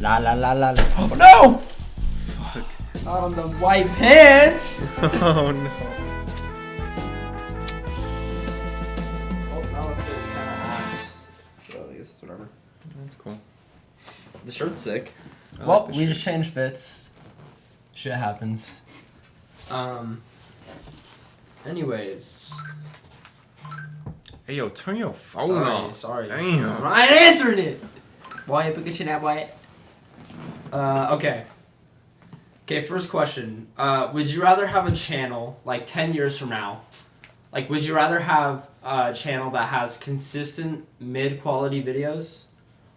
La la la la la. Oh no! Fuck. Not on the white pants! Oh no. Oh, now it feels kind of ass. So I guess it's whatever. That's cool. The shirt's sick. I Well, like the we shirt. just changed fits. Shit happens. Anyways. Hey yo, turn your phone off. Sorry. Damn. I'm not answering it! Why put your that way? Okay. Okay, first question. Would you rather have a channel, like 10 years from now? Like, would you rather have a channel that has consistent mid-quality videos?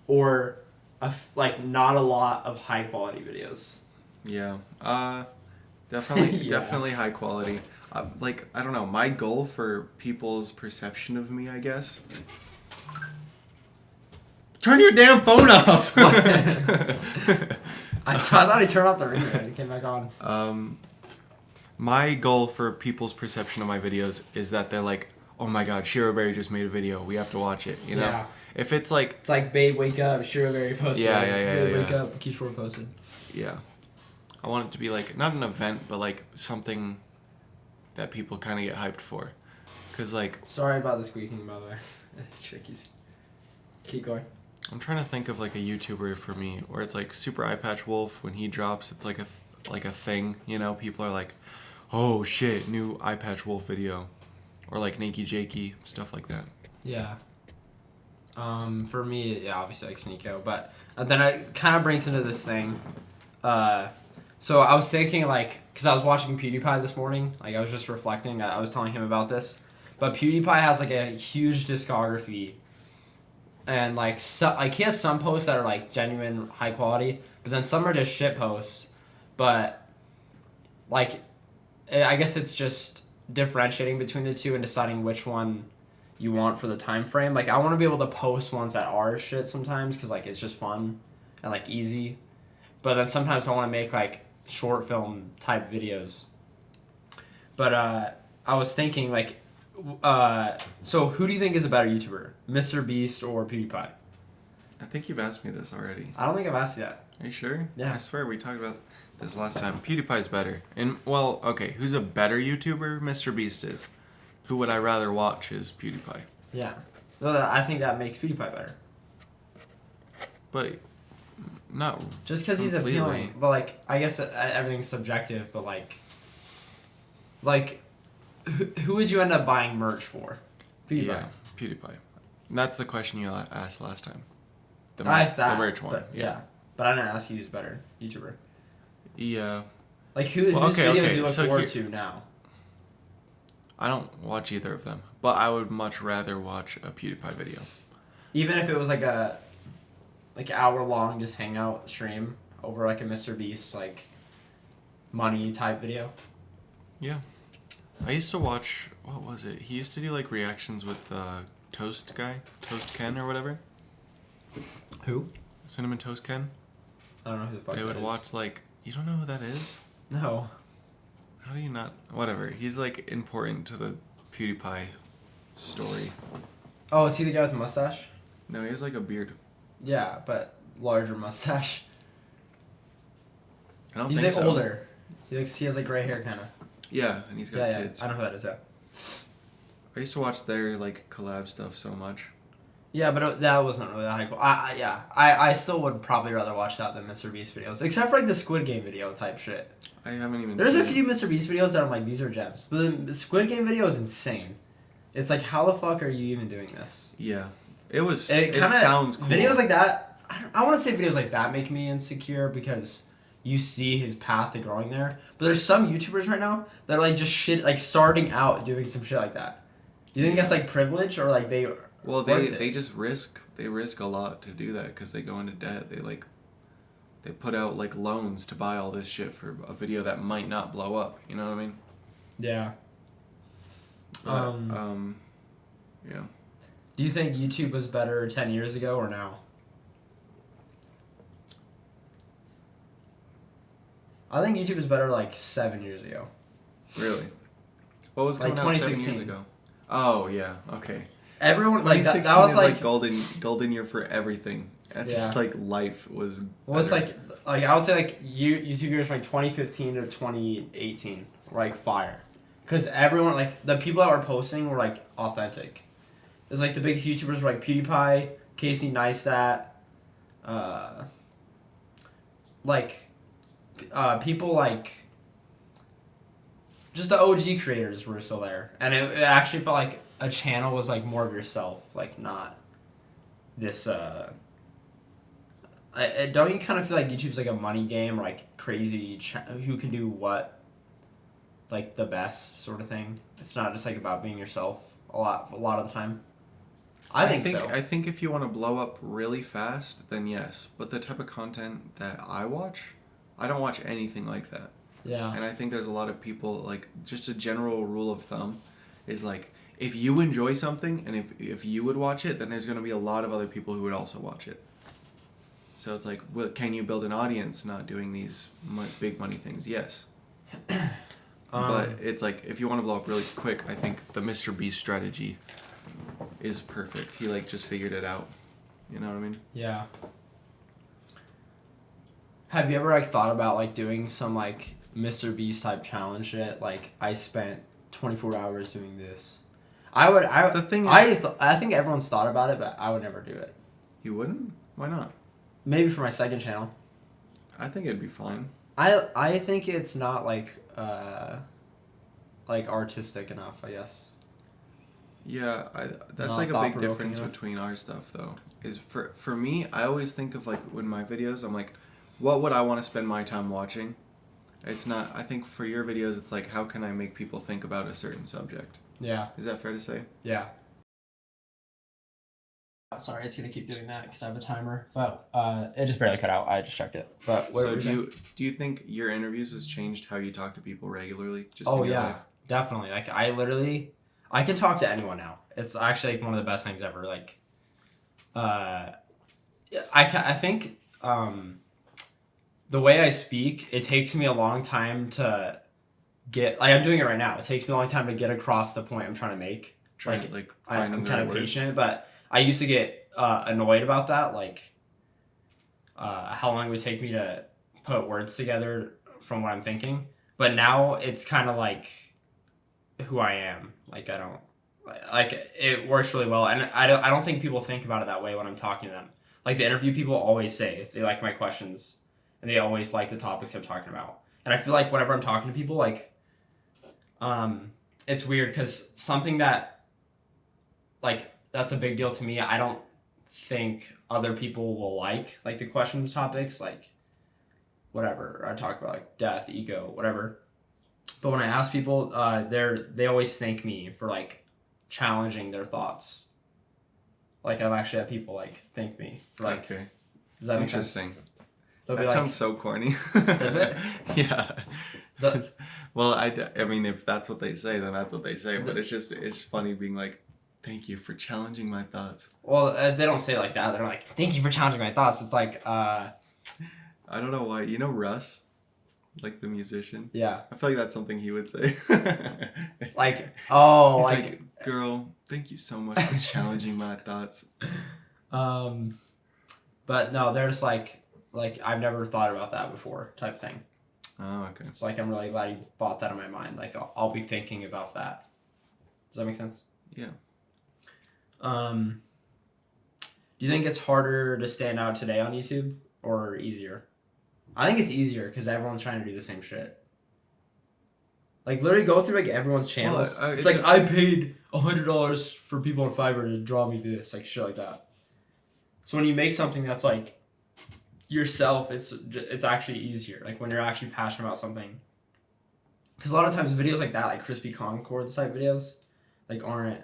Or, not a lot of high-quality videos? Yeah. Definitely, Yeah. definitely high quality. I don't know. My goal for people's perception of me, I guess. Turn your damn phone off. I thought he turned off the ringer and it came back on. My goal for people's perception of my videos is that they're like, oh my god, Shiro Berry just made a video. We have to watch it. You know. Yeah. If it's like. It's like, babe, wake up. Shiro Berry posted. Yeah. Babe, wake up. Kishore posted. Yeah. I want it to be like not an event, but like something that people kind of get hyped for, cause like. Sorry about the squeaking, by the way. Trickies. Keep going. I'm trying to think of like a YouTuber for me where it's like Super Eye Patch Wolf when he drops, it's like a thing, you know. People are like, oh shit, new Eye Patch Wolf video, or like Nakey Jakey, stuff like that. Yeah. For me, yeah, obviously like Sneeko, but then it kind of brings into this thing. So I was thinking like, cause I was watching PewDiePie this morning, like I was just reflecting. I was telling him about this, but PewDiePie has like a huge discography, and like he has some posts that are like genuine high quality, but then some are just shit posts. But like, I guess it's just differentiating between the two and deciding which one you want for the time frame. Like I want to be able to post ones that are shit sometimes because like it's just fun and like easy, but then sometimes I want to make like short film type videos. But I was thinking like, so who do you think is a better YouTuber, Mr. Beast or PewDiePie? I think you've asked me this already. I don't think I've asked you that. Are you sure? Yeah. I swear we talked about this last time. PewDiePie's better. And well, okay, who's a better YouTuber? Mr. Beast is. Who would I rather watch is PewDiePie. Yeah. Well, I think that makes PewDiePie better. But not just because he's completely. appealing. But like, I guess everything's subjective. But like, who would you end up buying merch for? PewDiePie. Yeah, PewDiePie. And that's the question you asked last time. I asked that. The merch one. But, yeah. But I didn't ask you who's better YouTuber. Yeah. Like whose videos do you look so forward to now? I don't watch either of them, but I would much rather watch a PewDiePie video. Even if it was like a hour long just hangout stream over like a Mr. Beast like money type video. Yeah. I used to watch, what was it? He used to do like reactions with Toast Ken or whatever. Who? Cinnamon Toast Ken. I don't know who the fuck They that would is. watch like, you don't know who that is? No. How do you not? Whatever. He's like important to the PewDiePie story. Oh, is he the guy with the mustache? No, he has like a beard. Yeah, but larger mustache. I don't He's think like so. older. He has like gray hair kind of. Yeah, and he's got Yeah, kids. I know who that is. Yeah. I used to watch their like collab stuff so much. Yeah, but that wasn't really that high quality. I still would probably rather watch that than Mr. Beast videos, except for like the Squid Game video type shit. I haven't even. There's seen a few Mr. Beast videos that I'm like, these are gems. But the Squid Game video is insane. It's like, how the fuck are you even doing this? Yeah, it was. It It sounds cool. Videos like that, I want to say videos like that make me insecure because you see his path to growing there. But there's some YouTubers right now that are like just shit, like starting out doing some shit like that. Do you think that's like privilege or like they? Well, they just risk a lot to do that because they go into debt. They put out like loans to buy all this shit for a video that might not blow up. You know what I mean? Yeah. But, yeah. Do you think YouTube was better 10 years ago or now? I think YouTube was better like 7 years ago. Really? What was Like coming out 7 years 2016. ago? Oh yeah. Okay. Everyone like that 2016 was is like golden year for everything. And just like life was. Well, it's like I would say like YouTube years from like 2015 to 2018 were like fire, because everyone like the people that were posting were like authentic. It was like the biggest YouTubers were like PewDiePie, Casey Neistat, people like just the OG creators were still there, and it actually felt like a channel was like more of yourself, like not this. Don't you kind of feel like YouTube's like a money game, or like crazy who can do what, like the best sort of thing? It's not just like about being yourself a lot of the time. I think so. I think if you want to blow up really fast, then yes. But the type of content that I watch, I don't watch anything like that. Yeah. And I think there's a lot of people, like, just a general rule of thumb is like, if you enjoy something and if you would watch it, then there's going to be a lot of other people who would also watch it. So it's like, well, can you build an audience not doing these big money things? Yes. But it's like, if you want to blow up really quick, I think the Mr. Beast strategy is perfect. He like just figured it out. You know what I mean? Yeah. Have you ever like thought about like doing some like Mr. Beast type challenge shit? Like I spent 24 hours doing this. The thing is, I think everyone's thought about it, but I would never do it. You wouldn't? Why not? Maybe for my second channel. I think it'd be fine. I think it's not like artistic enough, I guess. Yeah, that's like a big difference between our stuff though. Is for me, I always think of like when my videos, I'm like, what would I want to spend my time watching? It's not. I think for your videos, it's like, how can I make people think about a certain subject? Yeah. Is that fair to say? Yeah. Sorry, it's gonna keep doing that because I have a timer. But it just barely cut out. I just checked it. But so do you think your interviews has changed how you talk to people regularly? Just in your yeah, life? Definitely. Like I can talk to anyone now. It's actually like one of the best things ever. Like, I think the way I speak, it takes me a long time to get. Like I'm doing it right now. It takes me a long time to get across the point I'm trying to make. Finding I'm kind of words. patient, but I used to get annoyed about that. Like, how long it would take me to put words together from what I'm thinking. But now it's kind of like who I am. Like I don't like it works really well, and I don't think people think about it that way when I'm talking to them. Like the interview people always say they like my questions, and they always like the topics I'm talking about. And I feel like whenever I'm talking to people, like, it's weird because something that, like, that's a big deal to me. I don't think other people will like the questions, topics, like, whatever I talk about, like death, ego, whatever. But when I ask people, they always thank me for like challenging their thoughts. Like I've actually had people like thank me for like. Okay. Does that make Interesting. sense? That sounds so corny. Is it? Yeah. Well, I mean, if that's what they say, then that's what they say. But it's funny being like, thank you for challenging my thoughts. Well, they don't say it like that. They're like, thank you for challenging my thoughts. It's like, I don't know why. You know Russ? Like the musician? Yeah. I feel like that's something he would say. Like, oh. He's like, girl, thank you so much for challenging my thoughts. But no, there's like I've never thought about that before type thing. Oh, okay. So like I'm really glad you brought that in my mind. Like I'll be thinking about that. Does that make sense? Yeah. Do you think it's harder to stand out today on YouTube or easier? I think it's easier because everyone's trying to do the same shit. Like literally go through like everyone's channels. Well, it's like I paid $100 for people on Fiverr to draw me this, like shit like that. So when you make something that's like yourself, it's actually easier. Like when you're actually passionate about something. Because a lot of times videos like that, like Crispy Concord type videos, like aren't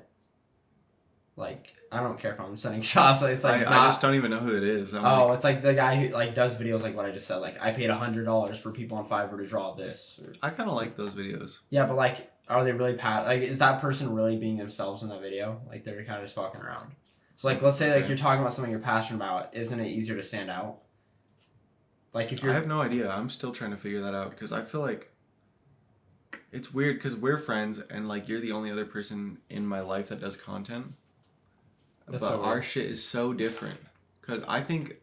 like, I don't care if I'm sending shots. Like, it's like I just don't even know who it is. It's like the guy who like does videos like what I just said. Like I paid $100 for people on Fiverr to draw this. I kind of like those videos. Yeah, but like, are they really like? Is that person really being themselves in that video? Like they're kind of just fucking around. So like, let's say like you're talking about something you're passionate about. Isn't it easier to stand out? Like if you're. I have no idea. I'm still trying to figure that out because I feel like it's weird because we're friends and like you're the only other person in my life that does content. But our shit is so different Because I think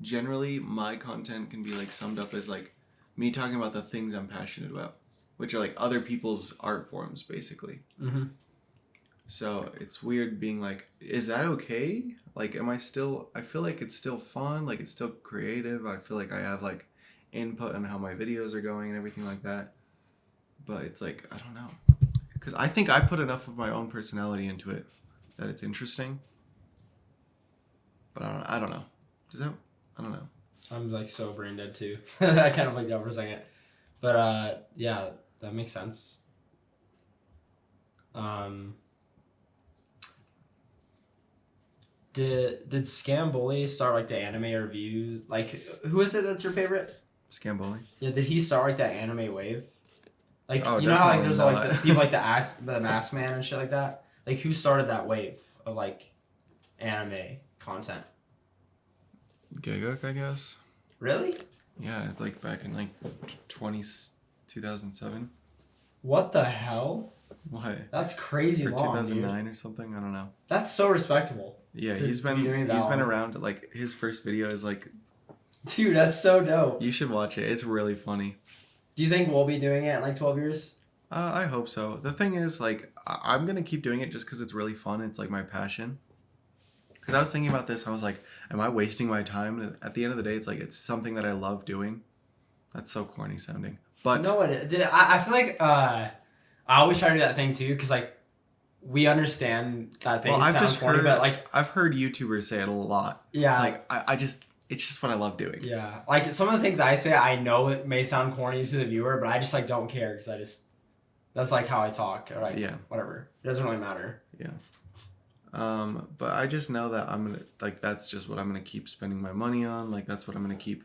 generally my content can be like summed up as like me talking about the things I'm passionate about, which are like other people's art forms, basically. Mm-hmm. So it's weird being like, is that okay? Like, I feel like it's still fun, like it's still creative. I feel like I have like input on how my videos are going and everything like that. But it's like, I don't know. Because I think I put enough of my own personality into it that it's interesting. But I don't know. Does that? I don't know. I'm like so brain dead too. I kind of like that for a second. But yeah, that makes sense. Did Scamboli start like the anime review? Like, who is it that's your favorite? Scamboli. Yeah, did he start like that anime wave? Like, Oh, you know how like definitely there's not. like the people like the Mask Man and shit like that. Like, who started that wave of like anime content? Gaguk, I guess. Really? Yeah, it's like back in like 2007. What the hell? What? That's crazy Or long, 2009 dude. or something. I don't know. That's so respectable. Yeah, to he's be doing that been long. around. Like his first video is like, Dude, that's so dope. you should watch it. It's really funny. Do you think we'll be doing it in like 12 years? I hope so. The thing is, like, I'm gonna keep doing it just because it's really fun. It's like my passion. Because I was thinking about this, I was like, am I wasting my time? At the end of the day, it's like it's something that I love doing. That's so corny sounding, but No, I feel like I always try to do that thing too, because like we understand that thing sounds corny, but like I've heard YouTubers say it a lot. yeah, It's like it's just what I love doing. yeah, like some of the things I say, I know it may sound corny to the viewer, but I just like don't care because that's like how I talk or like whatever. It doesn't really matter. Yeah. But I just know that I'm gonna like that's just what I'm gonna keep spending my money on. Like that's what I'm gonna keep,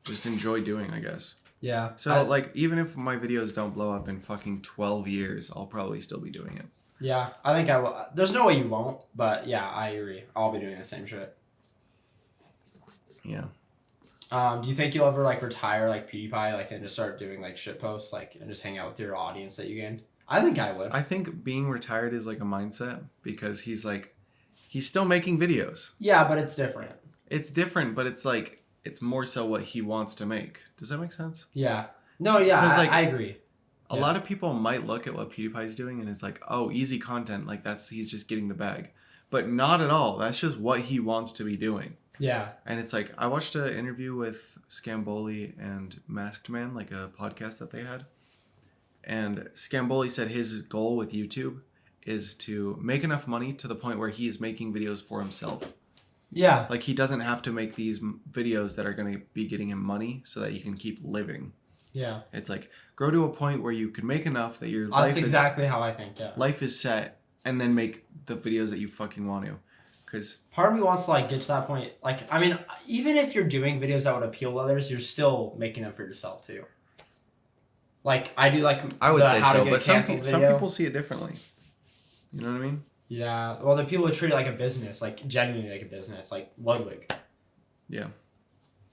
just enjoy doing, I guess. Yeah. So like even if my videos don't blow up in fucking 12 years, I'll probably still be doing it. Yeah, I think I will. There's no way you won't, but yeah, I agree. I'll be doing the same shit. Yeah. Do you think you'll ever like retire like PewDiePie, like and just start doing like shit posts, like and just hang out with your audience that you gained? I think I would. I think being retired is like a mindset because he's still making videos. Yeah, but it's different. It's different, but it's like it's more so what he wants to make. Does that make sense? Yeah. No, yeah, I agree. A lot of people might look at what PewDiePie's doing and it's like, oh, easy content, like he's just getting the bag. But not at all. That's just what he wants to be doing. Yeah. And it's like I watched an interview with Scamboli and Masked Man, like a podcast that they had. And Scamboli said his goal with YouTube is to make enough money to the point where he is making videos for himself. Yeah. Like he doesn't have to make these videos that are going to be getting him money so that he can keep living. Yeah. It's like grow to a point where you can make enough that your That's exactly how I think, yeah. life is set and then make the videos that you fucking want to. Cause part of me wants to like get to that point. Like, I mean, even if you're doing videos that would appeal to others, you're still making them for yourself too. Like I do, like I would say so, but some video. people see it differently. You know what I mean? Yeah. Well, the people who treat it like a business, like genuinely like a business, like Ludwig. Yeah.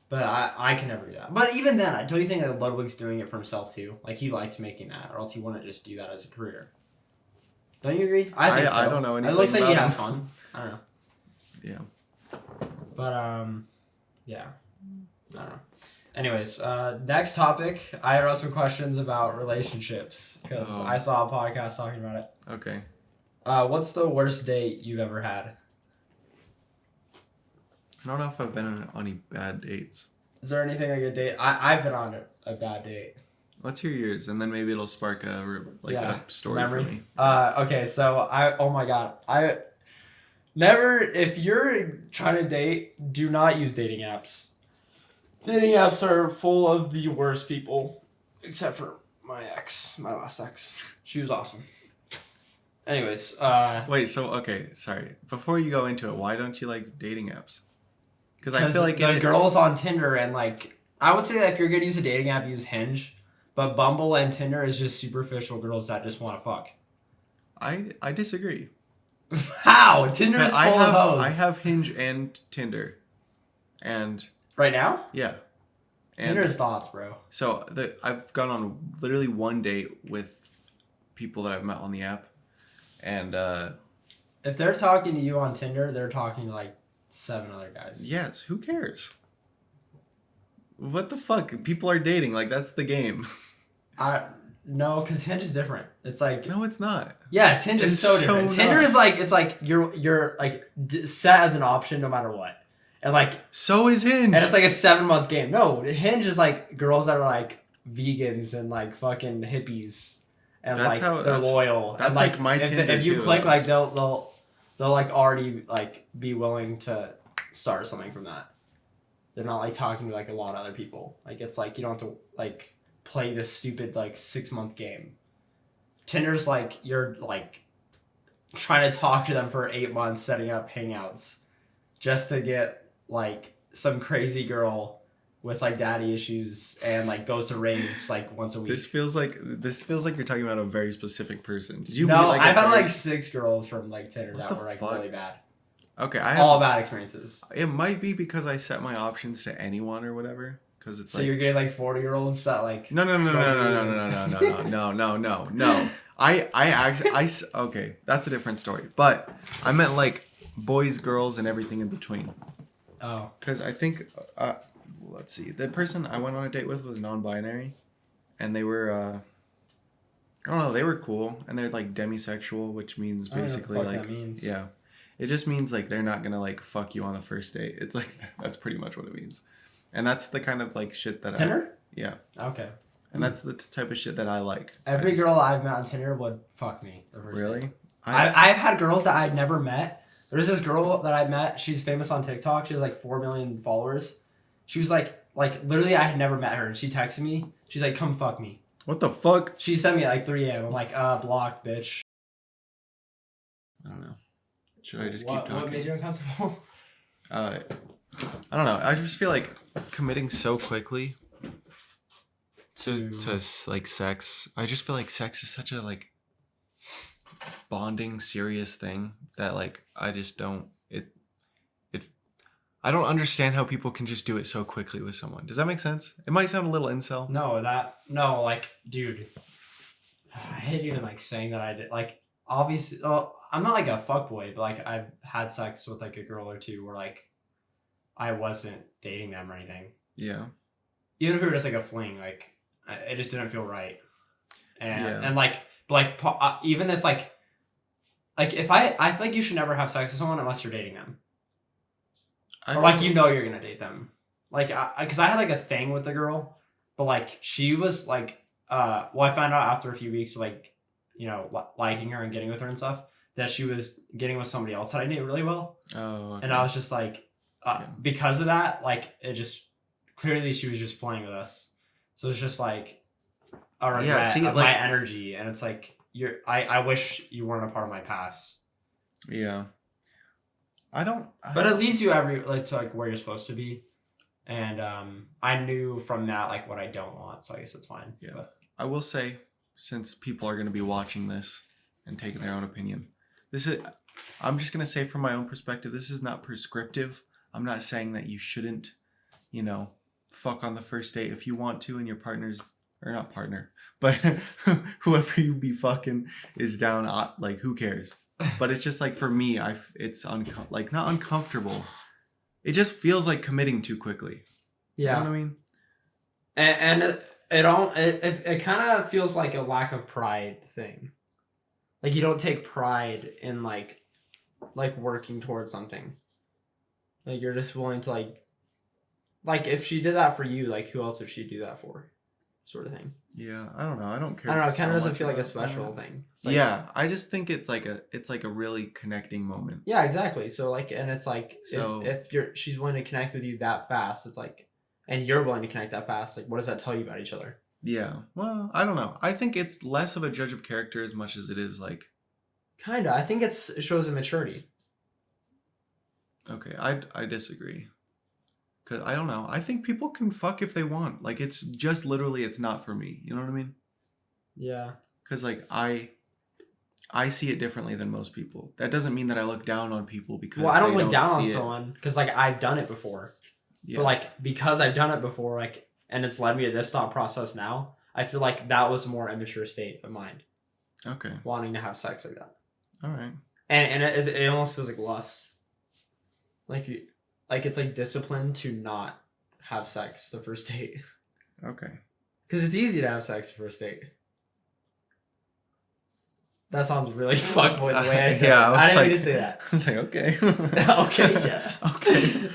But I can never do that. But even then, don't you think that Ludwig's doing it for himself too? Like he likes making that, or else he wouldn't just do that as a career. Don't you agree? I think so. I don't know anything. It looks like he about has him. fun. I don't know. Yeah. But yeah. I don't know. Anyways, next topic. I wrote some questions about relationships because I saw a podcast talking about it. Okay. What's the worst date you've ever had? I don't know if I've been on any bad dates. Is there anything like a date? I've been on a bad date. Let's hear yours, and then maybe it'll spark a story memory. for me. Okay, so oh my god, never, if you're trying to date, do not use dating apps. Dating apps are full of the worst people, except for my last ex. She was awesome. Anyways, Wait, so okay, sorry. Before you go into it, why don't you like dating apps? Because I feel like the girls on Tinder and like I would say that if you're gonna use a dating app, use Hinge, but Bumble and Tinder is just superficial girls that just want to fuck. I disagree. How? Tinder is full of hoes. I have Hinge and Tinder, and right now. Yeah. And Tinder's thoughts, bro. So I've gone on literally one date with people that I've met on the app, and if they're talking to you on Tinder, they're talking to like 7 other guys. Yes, who cares? What the fuck? People are dating. Like, that's the game. No, because Hinge is different. It's like No, it's not. yes, Hinge is so different. Tinder is like it's like you're like set as an option no matter what, and like So is Hinge. and it's like a 7-month game. No, Hinge is like girls that are like vegans and like fucking hippies, and That's like how- they're that's- loyal. that's and, like my Tinder if you too. click like they'll like already like be willing to start something from that. They're not like talking to like a lot of other people. Like it's like you don't have to like play this stupid like 6-month game. Tinder's like you're like trying to talk to them for 8 months, setting up hangouts, just to get like some crazy girl with like daddy issues and like goes to raves like once a week. This feels like you're talking about a very specific person. Did you? No, meet, like, I've had like 6 girls from like Tinder What that the were like fuck? really bad. Okay, I All have. bad experiences. It might be because I set my options to anyone or whatever. Because it's So like you're getting like 40-year-olds that like no. Okay, that's a different story. But I meant like boys, girls, and everything in between. Oh. Because I think, let's see, the person I went on a date with was non-binary, and they were, I don't know, they were cool, and they're like demisexual, which means I don't know what the basically fuck like, that means. yeah, it just means like they're not gonna like fuck you on the first date. It's like that's pretty much what it means, and that's the kind of like shit that Tinder? yeah, Okay. and that's the type of shit that I like. Every girl I've met on Tinder would fuck me the first Really? date. I've had girls that I'd never met. There's this girl that I met. She's famous on TikTok. She has like 4 million followers. She was like literally I had never met her. And she texted me. She's like, come fuck me. What the fuck? She sent me at like 3 a.m. I'm like, blocked, bitch. I don't know. Should I just keep talking? What made you uncomfortable? I don't know. I just feel like committing so quickly to like sex. I just feel like sex is such a like bonding, serious thing that like I just don't. I don't understand how people can just do it so quickly with someone. Does that make sense? It might sound a little incel. No, like, dude. I hate even like saying that I did. Like, obviously, I'm not like a fuckboy, but like I've had sex with like a girl or two where like I wasn't dating them or anything. Yeah. Even if it was just like a fling, like it just didn't feel right. And Yeah. and like even if like if I feel like you should never have sex with someone unless you're dating them. Or like you know you're gonna date them. Like because I had like a thing with the girl, but like she was like well I found out after a few weeks like you know liking her and getting with her and stuff that she was getting with somebody else that I knew really well. Oh. Okay. And I was just like because of that like it just clearly she was just playing with us. So it's just like a regret of my energy, and it's like I wish you weren't a part of my past. Yeah. But it leads you to like where you're supposed to be, and I knew from that like what I don't want, so I guess it's fine. Yeah. But. I will say, since people are going to be watching this and taking their own opinion, I'm just going to say from my own perspective, this is not prescriptive. I'm not saying that you shouldn't, fuck on the first date if you want to, and your partner's or not partner, but whoever you be fucking is down. Like, who cares? But it's just like for me, it's not uncomfortable. It just feels like committing too quickly. Yeah, you know what I mean. And it kind of feels like a lack of pride thing. Like you don't take pride in like working towards something. Like you're just willing to like if she did that for you, like who else would she do that for? Sort of thing. Yeah, I don't know. I don't care. I don't know. It kind of doesn't much feel like a about special that. thing. It's like, Yeah, I just think it's like a really connecting moment. Yeah, exactly. So like, and it's like So- if she's willing to connect with you that fast, it's like, and you're willing to connect that fast. Like, what does that tell you about each other? Yeah. Well, I don't know. I think it's less of a judge of character as much as it is like. Kinda. I think it shows a maturity. Okay, I disagree. Cause I don't know. I think people can fuck if they want. Like it's just literally it's not for me. You know what I mean? Yeah. Cause like I see it differently than most people. That doesn't mean that I look down on people because Well, I don't they look down on see it. someone because like I've done it before. Yeah. But like because I've done it before, like and it's led me to this thought process now. I feel like that was a more immature state of mind. Okay. Wanting to have sex like that. All right. and it almost feels like lust. Like it's like discipline to not have sex the first date. Okay. Because it's easy to have sex the first date. That sounds really fuckboy the way I said it. I didn't mean to say that. I was like, okay. Okay, yeah. Okay.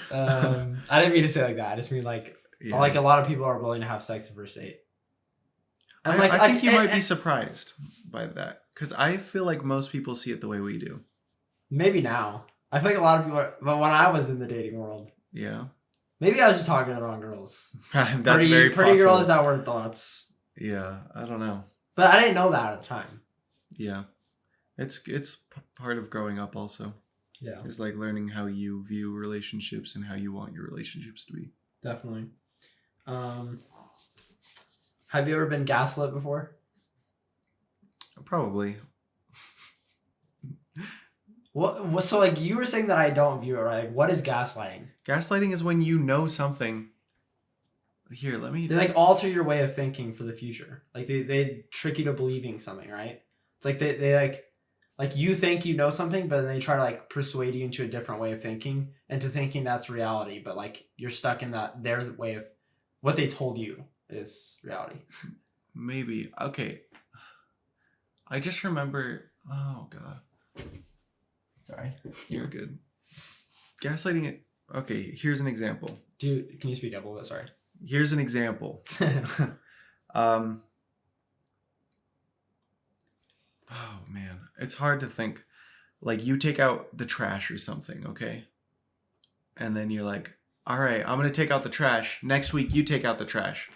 I didn't mean to say it like that. I just mean like a lot of people are willing to have sex the first date. And I think you might be surprised by that. Because I feel like most people see it the way we do. Maybe now. I feel like a lot of people are, but when I was in the dating world. Yeah. Maybe I was just talking to the wrong girls. That's very pretty possible. girls that were thoughts. Yeah, I don't know. But I didn't know that at the time. Yeah. It's part of growing up also. Yeah. It's like learning how you view relationships and how you want your relationships to be. Definitely. Have you ever been gaslit before? Probably. What? So like you were saying that I don't view it right. Like, what is gaslighting? Gaslighting is when you know something. Here, let me. They like alter your way of thinking for the future. Like they trick you to believing something, right? It's like they like you think you know something, but then they try to like persuade you into a different way of thinking, into thinking that's reality. But like you're stuck in that their way of what they told you is reality. Maybe. Okay. I just remember. Oh God. Sorry. You're good. Gaslighting. Okay. Here's an example. Can you speak up a little bit? Sorry. Here's an example. Oh man, it's hard to think. Like you take out the trash or something, okay? And then you're like, all right, I'm gonna take out the trash. Next week you take out the trash.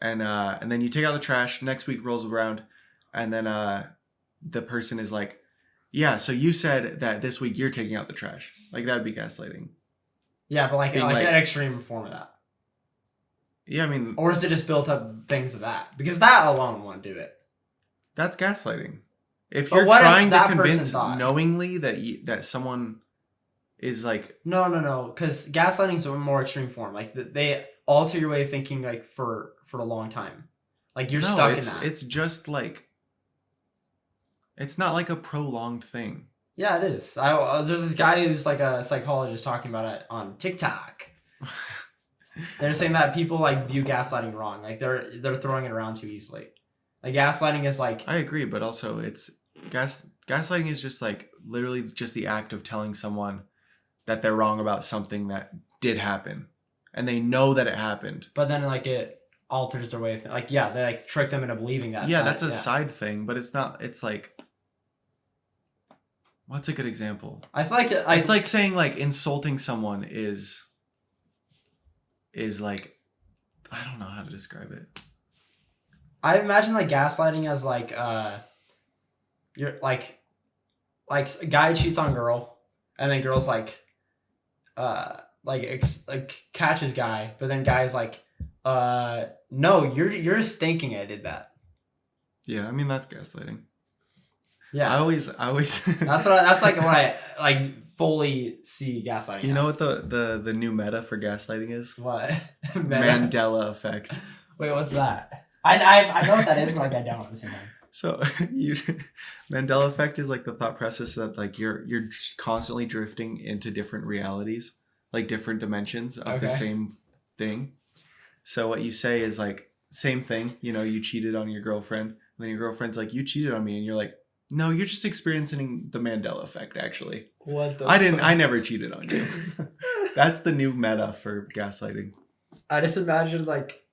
And then you take out the trash. Next week rolls around, and then the person is like, yeah, so you said that this week you're taking out the trash. Like that'd be gaslighting. Yeah, but like Being an extreme form of that. Yeah, I mean, or is it just built up things of that? Because that alone won't do it. That's gaslighting. If But you're what if trying to that person convince thought- knowingly that someone is like, No, because gaslighting is a more extreme form. Like they alter your way of thinking, like for a long time. Like you're stuck in that. It's just like, it's not like a prolonged thing. Yeah, it is. There's this guy who's like a psychologist talking about it on TikTok. They're saying that people like view gaslighting wrong. Like they're throwing it around too easily. Like gaslighting is like, I agree, but also it's gaslighting is just like literally just the act of telling someone that they're wrong about something that did happen, and they know that it happened. But then like it alters their way of like they like trick them into believing that. Yeah, that's a side thing, but it's not. It's like, what's a good example? I feel like it's like saying like insulting someone is like, I don't know how to describe it. I imagine like gaslighting as like you're like a guy cheats on girl, and then girl's like catches guy, but then guy's like no, you're just thinking I did that. Yeah, I mean that's gaslighting. Yeah, I always that's like what I like fully see gaslighting. You know what the new meta for gaslighting is? What? Mandela effect. Wait, what's that? I know what that is, but like I don't at the same time. So Mandela effect is like the thought process that like you're just constantly drifting into different realities, like different dimensions of the same thing. So what you say is like same thing, you know, you cheated on your girlfriend, and then your girlfriend's like, you cheated on me, and you're like, no, you're just experiencing the Mandela effect actually. What the I never cheated on you. That's the new meta for gaslighting. I just imagine like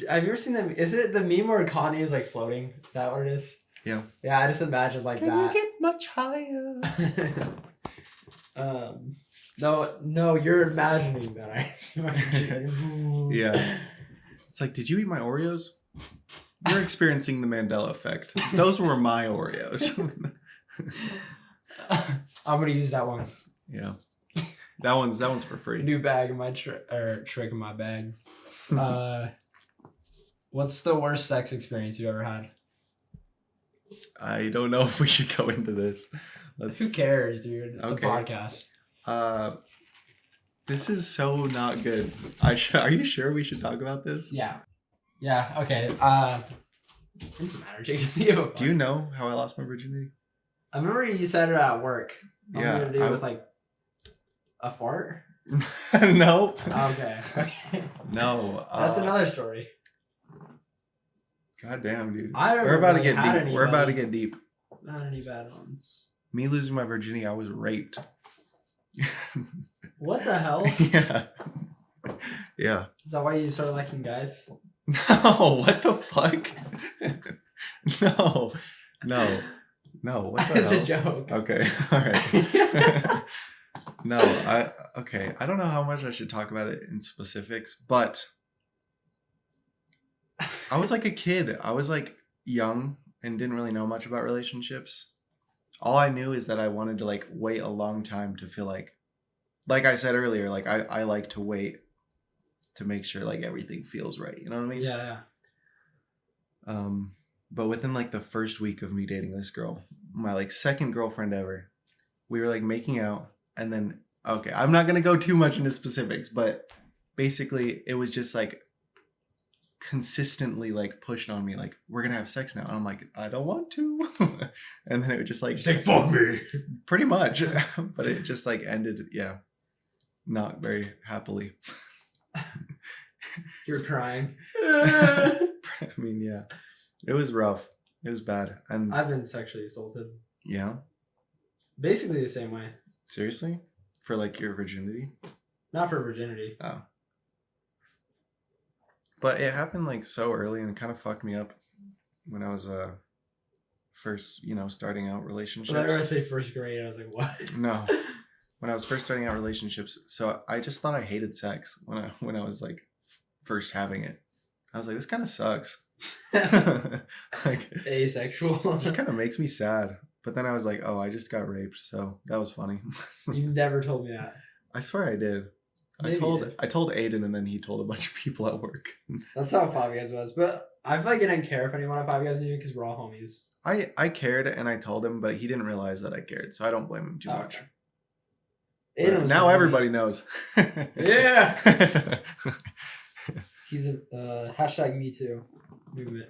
have you ever seen them? Is it the meme where Kanye is like floating? Is that what it is? Yeah. Yeah, I just imagine like Can that. you get much higher? No, you're imagining that. Yeah. It's like, did you eat my Oreos? You're experiencing the Mandela effect. Those were my Oreos. I'm gonna use that one. Yeah. That one's for free. New bag in my trick in my bag. What's the worst sex experience you ever had? I don't know if we should go into this. Who cares, dude? It's okay. a podcast. This is so not good. Are you sure we should talk about this? Yeah. Okay. It doesn't matter, Jake. Do you know how I lost my virginity? I remember you said it at work. Yeah, To do with like a fart. Nope. Okay. No. That's another story. God damn, dude. We're about to get deep. We're about to get deep. Not any bad ones. Me losing my virginity, I was raped. What the hell? Yeah. Yeah. Is that why you started liking guys? No, what the fuck? No. What the It's hell? a joke. Okay. All right. No, I don't know how much I should talk about it in specifics, but I was like a kid. I was like young and didn't really know much about relationships. All I knew is that I wanted to like wait a long time to feel like I said earlier, like I like to wait to make sure like everything feels right. You know what I mean? Yeah. But within like the first week of me dating this girl, my like second girlfriend ever, we were like making out, and then okay, I'm not gonna go too much into specifics, but basically it was just like consistently like pushed on me, like we're gonna have sex now, and I'm like I don't want to, and then it would just like fuck me, pretty much, but it just like ended, yeah, not very happily. You're crying. I mean, yeah, it was rough. It was bad, and I've been sexually assaulted. Yeah. Basically the same way. Seriously? For like your virginity? Not for virginity. Oh. But it happened like so early, and it kind of fucked me up when I was first, starting out relationships. Whenever I say first grade, I was like, what? No. When I was first starting out relationships, so I just thought I hated sex when I was like first having it. I was like, this kind of sucks. Like asexual. It just kind of makes me sad. But then I was like, oh, I just got raped, so that was funny. You never told me that. I swear I did. I told Aiden, and then he told a bunch of people at work. That's how Five Guys was. But I feel like I didn't care if anyone at Five Guys knew because we're all homies. I cared, and I told him, but he didn't realize that I cared, so I don't blame him too much. Okay. Now everybody knows. Yeah. He's a hashtag Me Too movement.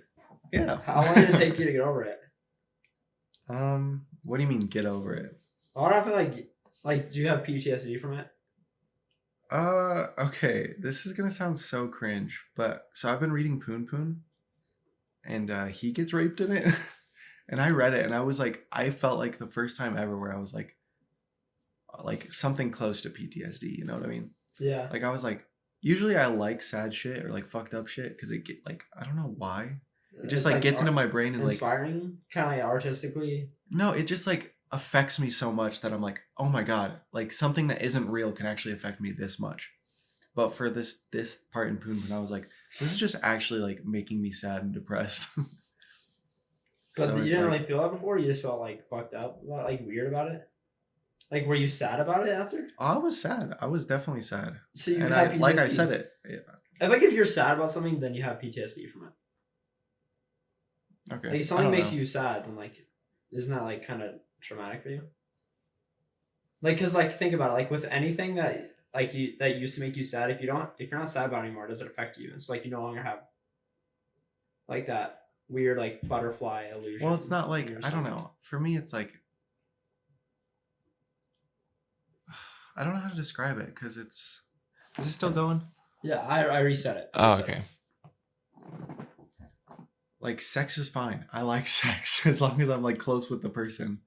Yeah. How long did it take you to get over it? What do you mean get over it? I don't feel like do you have PTSD from it? Okay. This is gonna sound so cringe, but so I've been reading Poon Poon, and he gets raped in it, and I read it, and I was like, I felt like the first time ever where I was like something close to PTSD. You know what I mean? Yeah. Like I was like, usually I like sad shit or like fucked up shit because it get like I don't know why. It just like gets into my brain and inspiring, kind of like artistically. No, it just like affects me so much that I'm like, oh my god, like something that isn't real can actually affect me this much. But for this part in Poon Poon, I was like, this is just actually like making me sad and depressed. But so you didn't really feel that before. You just felt like fucked up, like weird about it. Like, were you sad about it after? I was sad. I was definitely sad. So you had PTSD. Like I said it. Yeah. I think if you're sad about something, then you have PTSD from it. Okay. Like, if something makes you sad, then like, isn't that like kind of traumatic for you? Like, cause like think about it. Like with anything that that used to make you sad, if you're not sad about it anymore, does it affect you? It's like you no longer have like that weird like butterfly illusion. Well, it's not like I don't know. For me, it's like I don't know how to describe it because it's. Is it still going? Yeah, I reset it. Oh, okay. Like sex is fine. I like sex as long as I'm like close with the person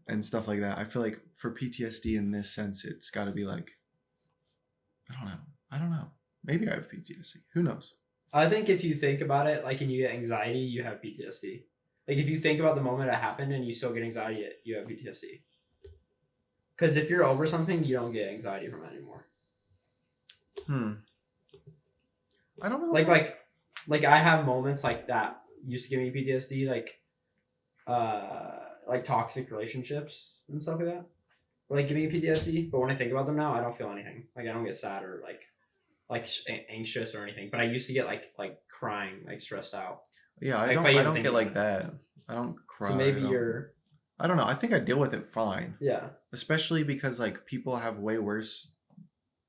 and stuff like that. I feel like for PTSD in this sense, it's got to be like, I don't know. Maybe I have PTSD. Who knows? I think if you think about it, like, and you get anxiety, you have PTSD. Like, if you think about the moment it happened and you still get anxiety, you have PTSD. Because if you're over something, you don't get anxiety from it anymore. I don't know. Like I have moments like that used to give me PTSD, like toxic relationships and stuff like that. Or like giving me PTSD, but when I think about them now, I don't feel anything. Like I don't get sad or like anxious or anything. But I used to get like crying, like stressed out. Yeah, I don't get like that. I don't cry. So maybe you're. I don't know. I think I deal with it fine. Yeah. Especially because like people have way worse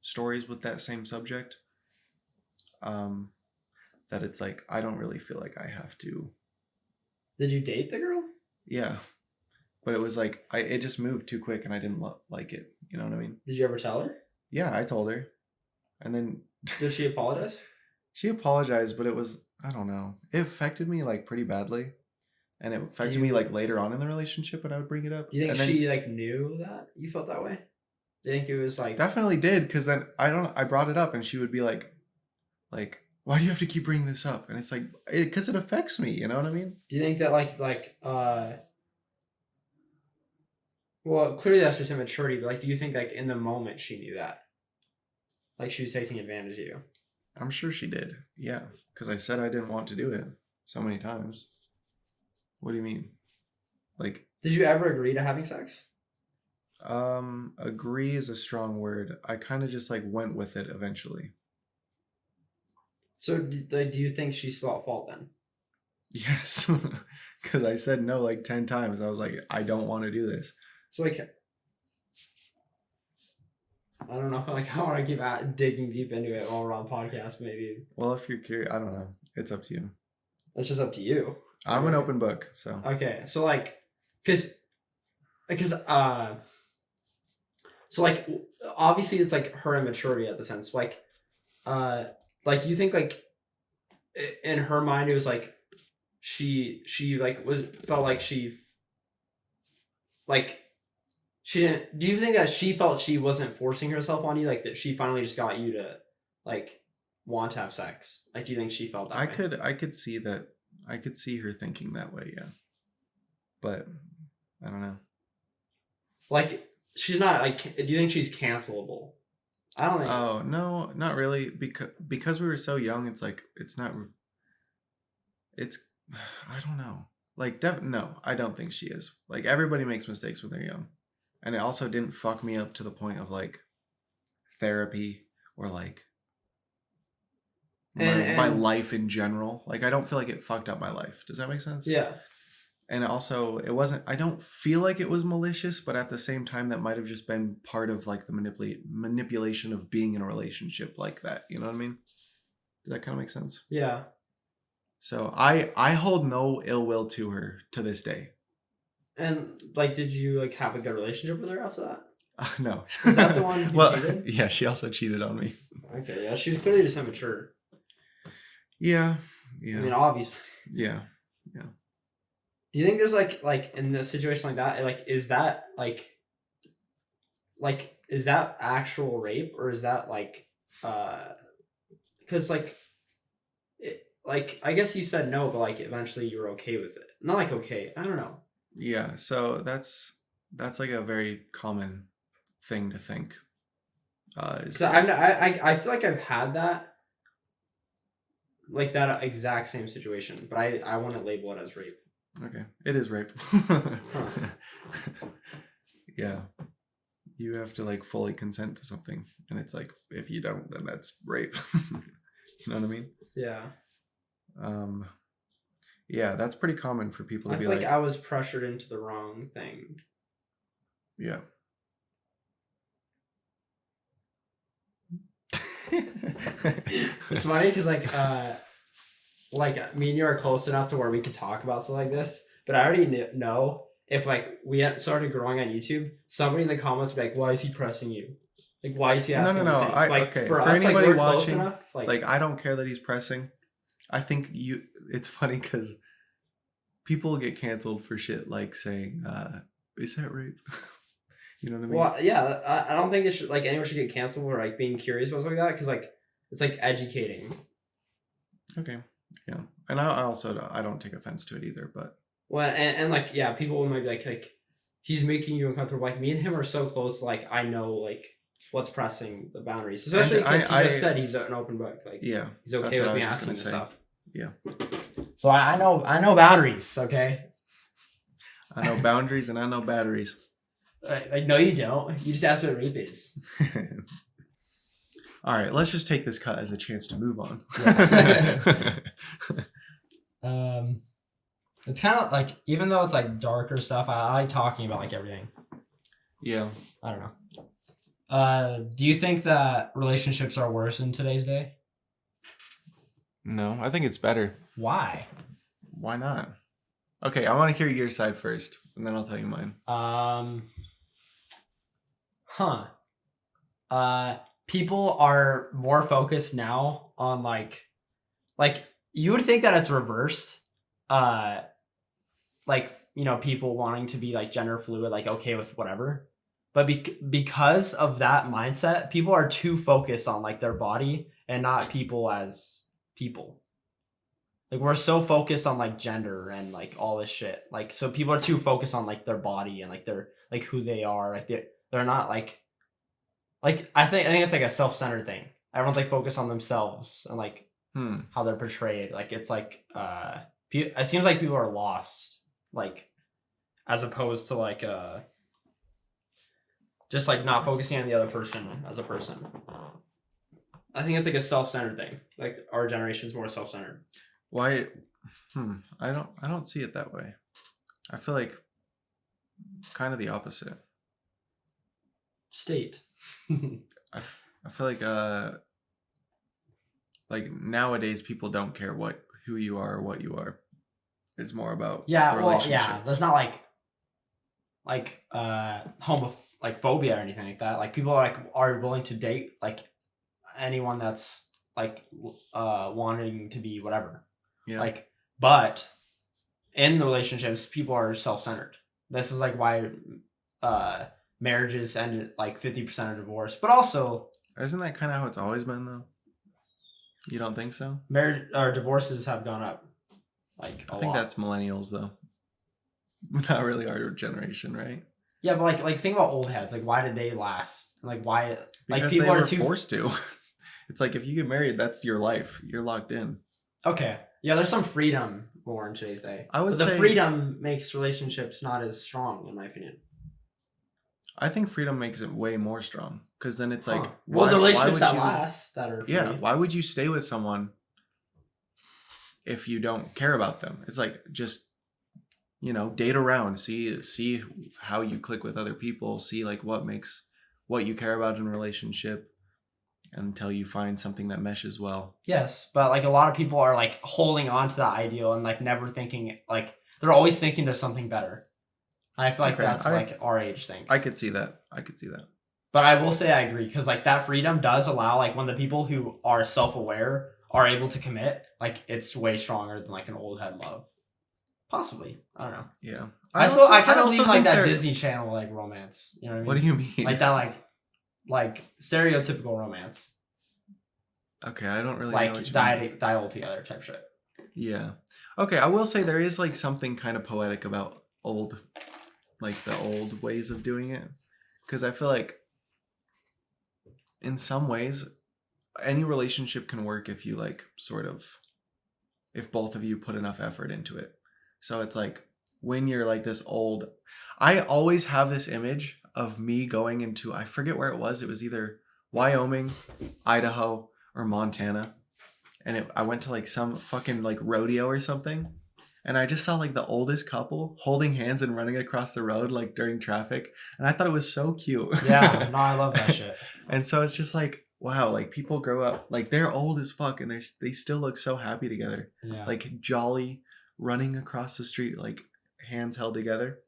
stories with that same subject. That it's like I don't really feel like I have to. Did you date the girl? Yeah. but it was like it just moved too quick and I didn't like it. You know what I mean? Did you ever tell her? Yeah, I told her, and then Did she apologize? She apologized, but it was, I don't know, it affected me like pretty badly, and it affected me like later on in the relationship when I would bring it up. Do you think and then, she like knew that you felt that way? Do you think it was like definitely did, because then I brought it up and she would be like, why do you have to keep bringing this up? And it's like, because it affects me. You know what I mean? Do you think that well, clearly that's just immaturity, but like, do you think like in the moment she knew that, like she was taking advantage of you? I'm sure she did. Yeah, because I said I didn't want to do it so many times. What do you mean? Like, did you ever agree to having sex? Agree is a strong word. I kind of just like went with it eventually. So do you think she's still at fault then? Yes, because I said no like 10 times. I was like, I don't want to do this. So like, I don't know. Like, I want to keep digging deep into it while we're on podcast, maybe. Well, if you're curious, I don't know. It's up to you. It's just up to you. I'm an open book, so. Okay, so like, so like, obviously it's like her immaturity at the sense, like, do you think like, in her mind it was like, she like felt like she didn't, do you think that she felt she wasn't forcing herself on you, like that she finally just got you to like want to have sex? Like, do you think she felt that way? I could see that. I could see her thinking that way, yeah. But I don't know. Like, she's not like, do you think she's cancelable? I don't think. Oh, no, not really, because we were so young, it's like it's not, it's I don't know. Like, no, I don't think she is. Like, everybody makes mistakes when they're young. And it also didn't fuck me up to the point of like therapy or like my life in general. Like, I don't feel like it fucked up my life. Does that make sense? Yeah. And also, it wasn't, I don't feel like it was malicious, but at the same time, that might have just been part of like the manipulation of being in a relationship like that. You know what I mean? Does that kind of make sense? Yeah. So I hold no ill will to her to this day. And like, did you like have a good relationship with her after that? No. Is that the one who cheated? Yeah, she also cheated on me. Okay, yeah, she was clearly just immature. Yeah. I mean, obviously. Yeah. Do you think there's like in a situation like that, like, is that like is that actual rape, or is that like because like I guess you said no, but like eventually you were okay with it. Not like okay, I don't know. Yeah, so that's like a very common thing to think. Because I feel like I've had that, like that exact same situation, but I wouldn't label it as rape. Okay, it is rape. Yeah, you have to like fully consent to something, and it's like if you don't, then that's rape. You know what I mean? Yeah. Yeah, that's pretty common for people to be feel like, I was pressured into the wrong thing. Yeah. It's funny because like me and you are close enough to where we could talk about stuff like this, but I already know if like we had started growing on YouTube, somebody in the comments would be like, why is he pressing you? Like, why is he asking No. these things? Like, Okay. for For us, anybody like, we're watching, close enough, like I don't care that he's pressing. I think it's funny because people get canceled for shit like saying, is that rape? You know what I mean? Well, yeah, I don't think it should, like, anyone should get canceled for like being curious about something like that, because like it's like educating. Okay. Yeah. And I also don't take offense to it either, but well, and like, yeah, people might be like he's making you uncomfortable. Like, me and him are so close, like I know like what's pressing the boundaries, especially because he just said he's an open book. Like, yeah, he's okay with me asking this stuff. Yeah. So I know boundaries. Okay. I know boundaries and I know batteries. Like, no, you don't. You just asked what rape is. All right, let's just take this cut as a chance to move on. Yeah. It's kind of like, even though it's like darker stuff, I like talking about like everything. Yeah. I don't know. Do you think that relationships are worse in today's day? No, I think it's better. Why? Why not? Okay, I want to hear your side first. and then I'll tell you mine. People are more focused now on like you would think that it's reversed. Like, you know, people wanting to be like gender fluid, like okay with whatever. But because of that mindset, people are too focused on like their body and not people as people. Like we're so focused on like gender and like all this shit. Like so people are too focused on like their body and like their like who they are. Like they're not like I think it's like a self-centered thing. Everyone's like focused on themselves and like how they're portrayed. Like it's like it seems like people are lost, like as opposed to like just like not focusing on the other person as a person. I think it's like a self-centered thing. Like our generation's more self-centered. Why? I don't see it that way. I feel like kind of the opposite. State. I feel like nowadays people don't care who you are or what you are. It's more about the relationship. Yeah. There's not like phobia or anything like that. Like people are willing to date like anyone that's like wanting to be whatever. Yeah. Like, but in the relationships, people are self-centered. This is like why marriages end like 50% of divorce. But also, isn't that kind of how it's always been though? You don't think so? Marriage or divorces have gone up. Like I think that's millennials though. Not really our generation, right? Yeah, but like think about old heads. Like why did they last? Like why? Because like people they were are too forced to. It's like if you get married, that's your life. You're locked in. Okay. Yeah, there's some freedom more in today's day. I would say the freedom makes relationships not as strong, in my opinion. I think freedom makes it way more strong because then it's like, the relationships that last that are free. Yeah. Why would you stay with someone if you don't care about them? It's like just, you know, date around, see how you click with other people, see like what you care about in a relationship until you find something that meshes well. Yes, but like a lot of people are like holding on to that ideal and like never thinking, like they're always thinking there's something better. I feel like that's like our age thing. I could see that. But I will say I agree because like that freedom does allow like when the people who are self-aware are able to commit, like it's way stronger than like an old head love. Possibly. I don't know. Yeah. I kind of lean like that Disney Channel like romance. You know what I mean? What do you mean? Like that like stereotypical romance. Okay, I don't really like know what you mean. die all together type shit. Yeah. Okay, I will say there is like something kind of poetic about the old ways of doing it, because I feel like in some ways any relationship can work if you like if both of you put enough effort into it. So it's like when you're like this old, I always have this image of me going into, I forget where it was either Wyoming, Idaho, or Montana, and I went to like some fucking like rodeo or something. And I just saw like the oldest couple holding hands and running across the road like during traffic. And I thought it was so cute. Yeah, no, I love that shit. And so it's just like, wow, like people grow up, like they're old as fuck and they still look so happy together. Yeah. Like jolly, running across the street, like hands held together.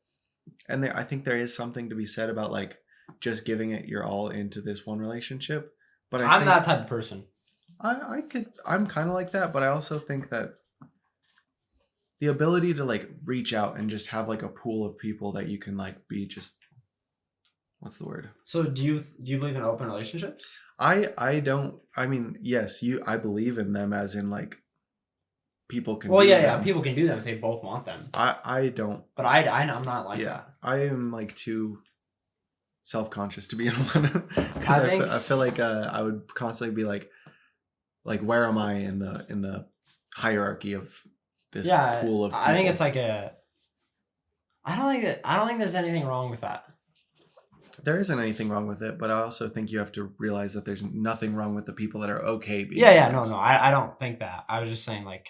And I think there is something to be said about like just giving it your all into this one relationship. But I'm that type of person. I'm kind of like that, but I also think that the ability to like reach out and just have like a pool of people that you can like be just, what's the word? So do you believe in open relationships? I don't. I mean, yes, I believe in them as in like people can. Well, yeah, people can do them if they both want them. I don't. But I'm not like that. I am like too self-conscious to be in one because I feel like I would constantly be like where am I in the hierarchy of this pool of people? I think it's like I don't think there's anything wrong with that. There isn't anything wrong with it, but I also think you have to realize that there's nothing wrong with the people that are okay being no, I don't think that. I was just saying like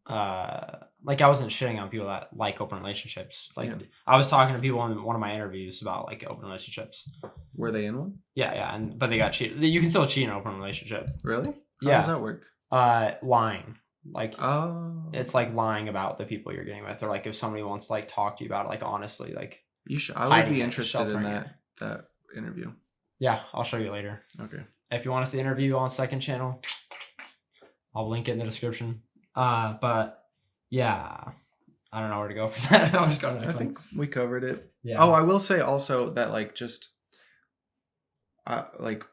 I wasn't shitting on people that like open relationships. Like I was talking to people in one of my interviews about like open relationships. Were they in one? Yeah, but they got cheated. You can still cheat in an open relationship. Really? How does that work? Lying. Like, Oh. it's like lying about the people you're getting with, or like if somebody wants to like talk to you about it, like honestly, like You should. I would hiding be it, interested in sheltering it. that interview. Yeah, I'll show you later. Okay. If you want to see the interview on second channel, I'll link it in the description. But yeah, I don't know where to go for that. I'll just go to the next I think we covered it. Yeah. Oh, I will say also that like just like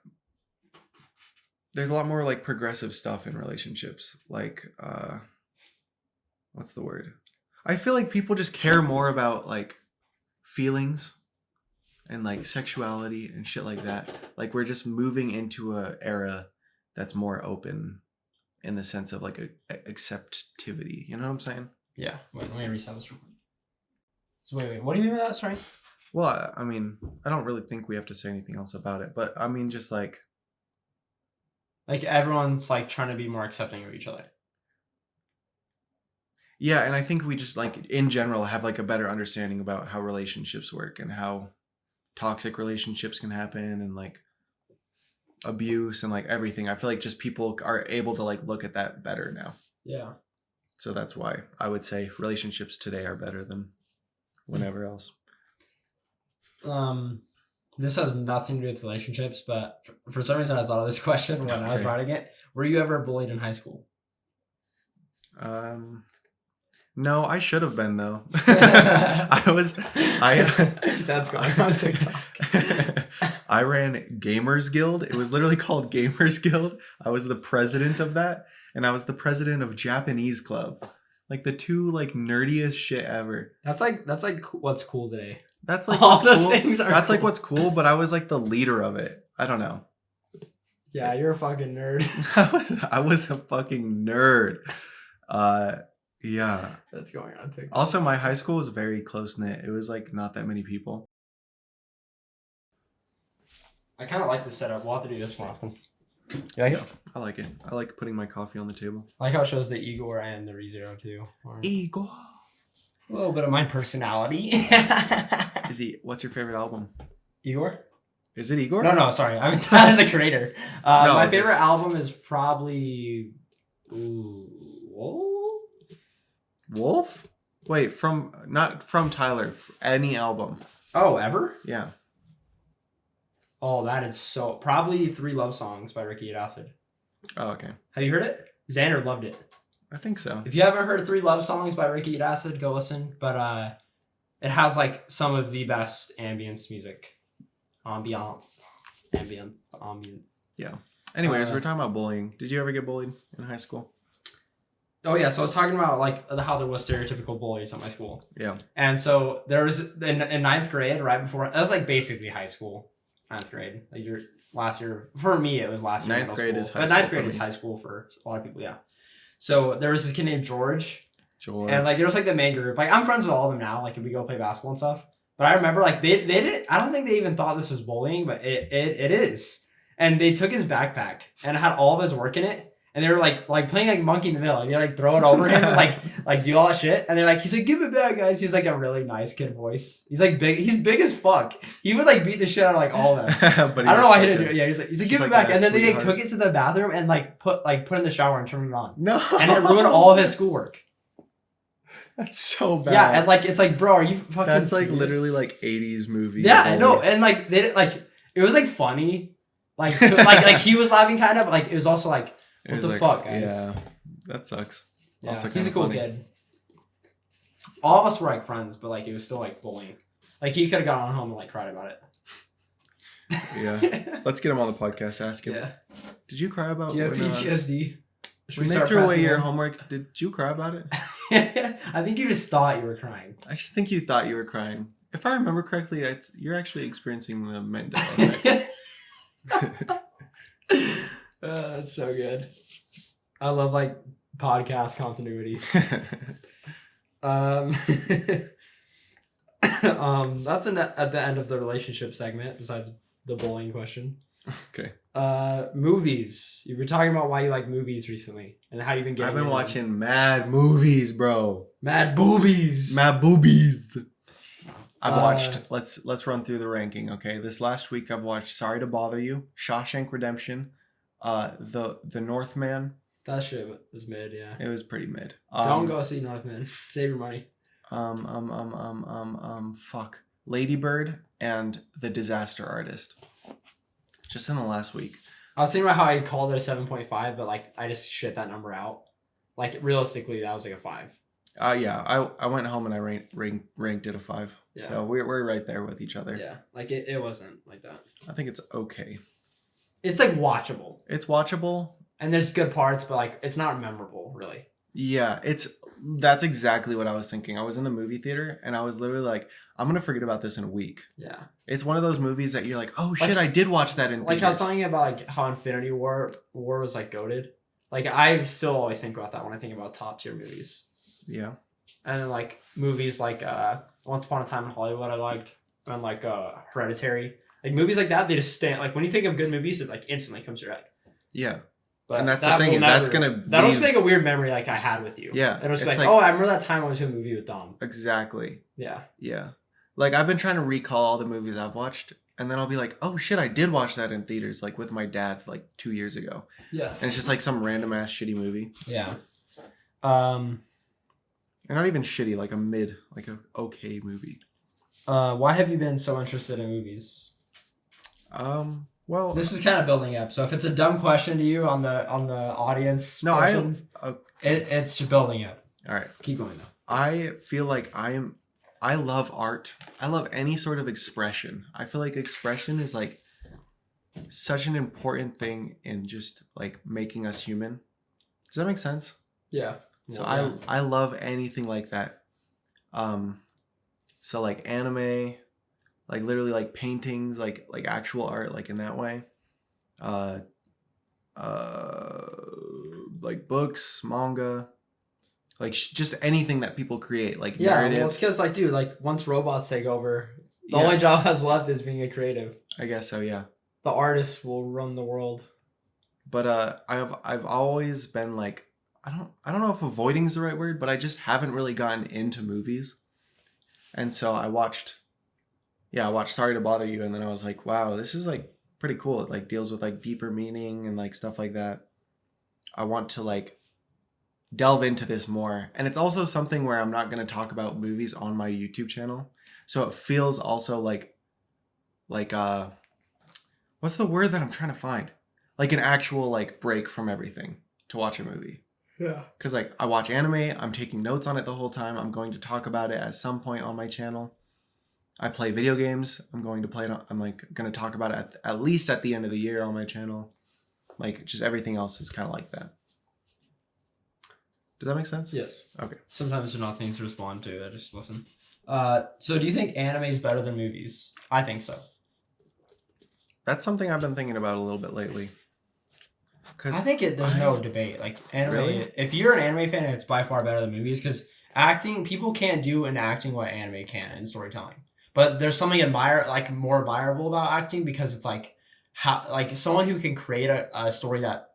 there's a lot more like progressive stuff in relationships. Like what's the word? I feel like people just care more about like feelings and like sexuality and shit like that. Like we're just moving into a era that's more open in the sense of like a acceptivity. You know what I'm saying? Yeah. Wait, let me reset this real quick. So wait. What do you mean by that? Sorry. Well, I mean, I don't really think we have to say anything else about it, but I mean, just like everyone's like trying to be more accepting of each other. yeah, and I think we just like in general have like a better understanding about how relationships work and how toxic relationships can happen and like abuse and like everything. I feel like just people are able to like look at that better now. Yeah. So that's why I would say relationships today are better than whenever else. This has nothing to do with relationships, but for some reason I thought of this question when I was writing it. Were you ever bullied in high school? No, I should have been though. That's going on TikTok. I ran Gamers Guild. It was literally called Gamers Guild. I was the president of that, and I was the president of Japanese Club. Like the two like nerdiest shit ever. That's like what's cool today. That's like all what's those cool. things are That's cool. like what's cool, but I was like the leader of it. I don't know. Yeah, you're a fucking nerd. I was a fucking nerd. Yeah. That's going on TikTok. Also, my high school was very close knit. It was like not that many people. I kind of like this setup. We'll have to do this more often. Yeah, I like it. I like putting my coffee on the table. I like how it shows the Igor and the ReZero too. Igor. A little bit of my personality. Is he? What's your favorite album? Igor? Is it Igor? No, sorry. I'm the creator. No, my favorite album is probably Wolf? Wolf? Wait, not from Tyler. Any album. Oh, ever? Yeah. Oh, that is so... Probably 3 Love Songs by Ricky Acid. Oh, okay. Have you heard it? Xander loved it. I think so. If you haven't heard 3 Love Songs by Ricky Acid, go listen. But it has like some of the best ambience music. Ambience. Yeah. Anyways, we're talking about bullying. Did you ever get bullied in high school? Oh yeah, so I was talking about like how there was stereotypical bullies at my school. Yeah. And so there was in 9th grade, right before that was like basically high school. 9th grade, like your last year. For me, it was last year. 9th grade is high but school. 9th grade is high school for a lot of people. Yeah. So there was this kid named George. And like there was like the main group. Like I'm friends with all of them now. Like if we go play basketball and stuff. But I remember like they did. I don't think they even thought this was bullying, but it is. And they took his backpack and it had all of his work in it. And they were like playing like monkey in the middle. And they like throw it over him and like do all that shit. And they're like, he's like, give it back, guys. He's like a really nice kid voice. He's like big. He's big as fuck. He would like beat the shit out of like all of them. But I don't know why he didn't do it. Yeah, he's like give it back. And then they like, took it to the bathroom and like put in the shower and turned it on. No. And it ruined all of his schoolwork. That's so bad. Yeah, and like it's like, bro, are you fucking That's like serious? literally like 80s movie. Yeah, I know. And like they did, like it was like funny. Like like he was laughing kind of, but like it was also like what the fuck, guys? Yeah, that sucks. Yeah, also he's a cool kid. All of us were like friends, but like it was still like bullying. Like he could have gone home and like cried about it. Yeah, let's get him on the podcast. Ask him. Yeah. Did you cry about? Do you have PTSD? When they threw away your homework, did you cry about it? I think you just thought you were crying. I just think you thought you were crying. If I remember correctly, you're actually experiencing the Mandela effect. That's so good. I love like podcast continuity. That's at the end of the relationship segment. Besides the bullying question. Okay. Movies. You were talking about why you like movies recently and how you've been getting. I've been watching mad movies, bro. Mad boobies. Mad boobies. I've watched. Let's run through the ranking. Okay, this last week I've watched Sorry to Bother You, Shawshank Redemption, the Northman, That shit was mid, yeah. It was pretty mid. Don't go see Northman. Save your money. Fuck. Lady Bird and The Disaster Artist. Just in the last week. I was thinking about how I called it a 7.5, but like I just shit that number out. Like realistically, that was like a 5. Yeah. I went home and I ranked it a 5. Yeah. So we're right there with each other. Yeah, like it wasn't like that. I think it's okay. It's like watchable. It's watchable. And there's good parts, but like it's not memorable, really. Yeah, that's exactly what I was thinking. I was in the movie theater and I was literally like, I'm gonna forget about this in a week. Yeah. It's one of those movies that you're like, oh shit, I did watch that in theaters. Like I was telling you about like how Infinity War was like goated. Like I still always think about that when I think about top tier movies. Yeah. And then like movies like Once Upon a Time in Hollywood I liked, and like Hereditary. Like movies like that, they just stand like when you think of good movies, it like instantly comes to your head. Yeah. But and that's the thing, that'll just make a weird memory like I had with you. Yeah. It'll just be like, oh, I remember that time I went to a movie with Dom. Exactly. Yeah. Yeah. Like I've been trying to recall all the movies I've watched, and then I'll be like, oh shit, I did watch that in theaters, like with my dad like 2 years ago. Yeah. And it's just like some random ass shitty movie. Yeah. And not even shitty, like a okay movie. Why have you been so interested in movies? Well, this is kind of building up. So if it's a dumb question to you on the audience, no, it's just building up. All right, keep going though. I feel like I love art. I love any sort of expression. I feel like expression is like such an important thing in just like making us human. Does that make sense? Yeah. So I love anything like that. So like anime, like literally like paintings, like actual art, like in that way. Like books, manga, like just anything that people create, like narratives. Well, it's because like, dude, like once robots take over, the only job that's left is being a creative. I guess so, yeah. The artist will run the world. But I've always been like, I don't know if avoiding is the right word, but I just haven't really gotten into movies. And so I watched Sorry to Bother You, and then I was like, wow, this is like pretty cool. It like deals with like deeper meaning and like stuff like that. I want to like delve into this more. And it's also something where I'm not going to talk about movies on my YouTube channel. So it feels also like what's the word that I'm trying to find? Like an actual like break from everything to watch a movie. Yeah. Because like I watch anime, I'm taking notes on it the whole time. I'm going to talk about it at some point on my channel. I play video games. I'm like going to talk about it at least at the end of the year on my channel. Like just everything else is kind of like that. Does that make sense? Yes. Okay. Sometimes there's not things to respond to. I just listen. So do you think anime is better than movies? I think so. That's something I've been thinking about a little bit lately. I think there's no debate. Like anime, really? If you're an anime fan, it's by far better than movies because people can't do in acting what anime can in storytelling. But there's something more admirable about acting because it's like how like someone who can create a story that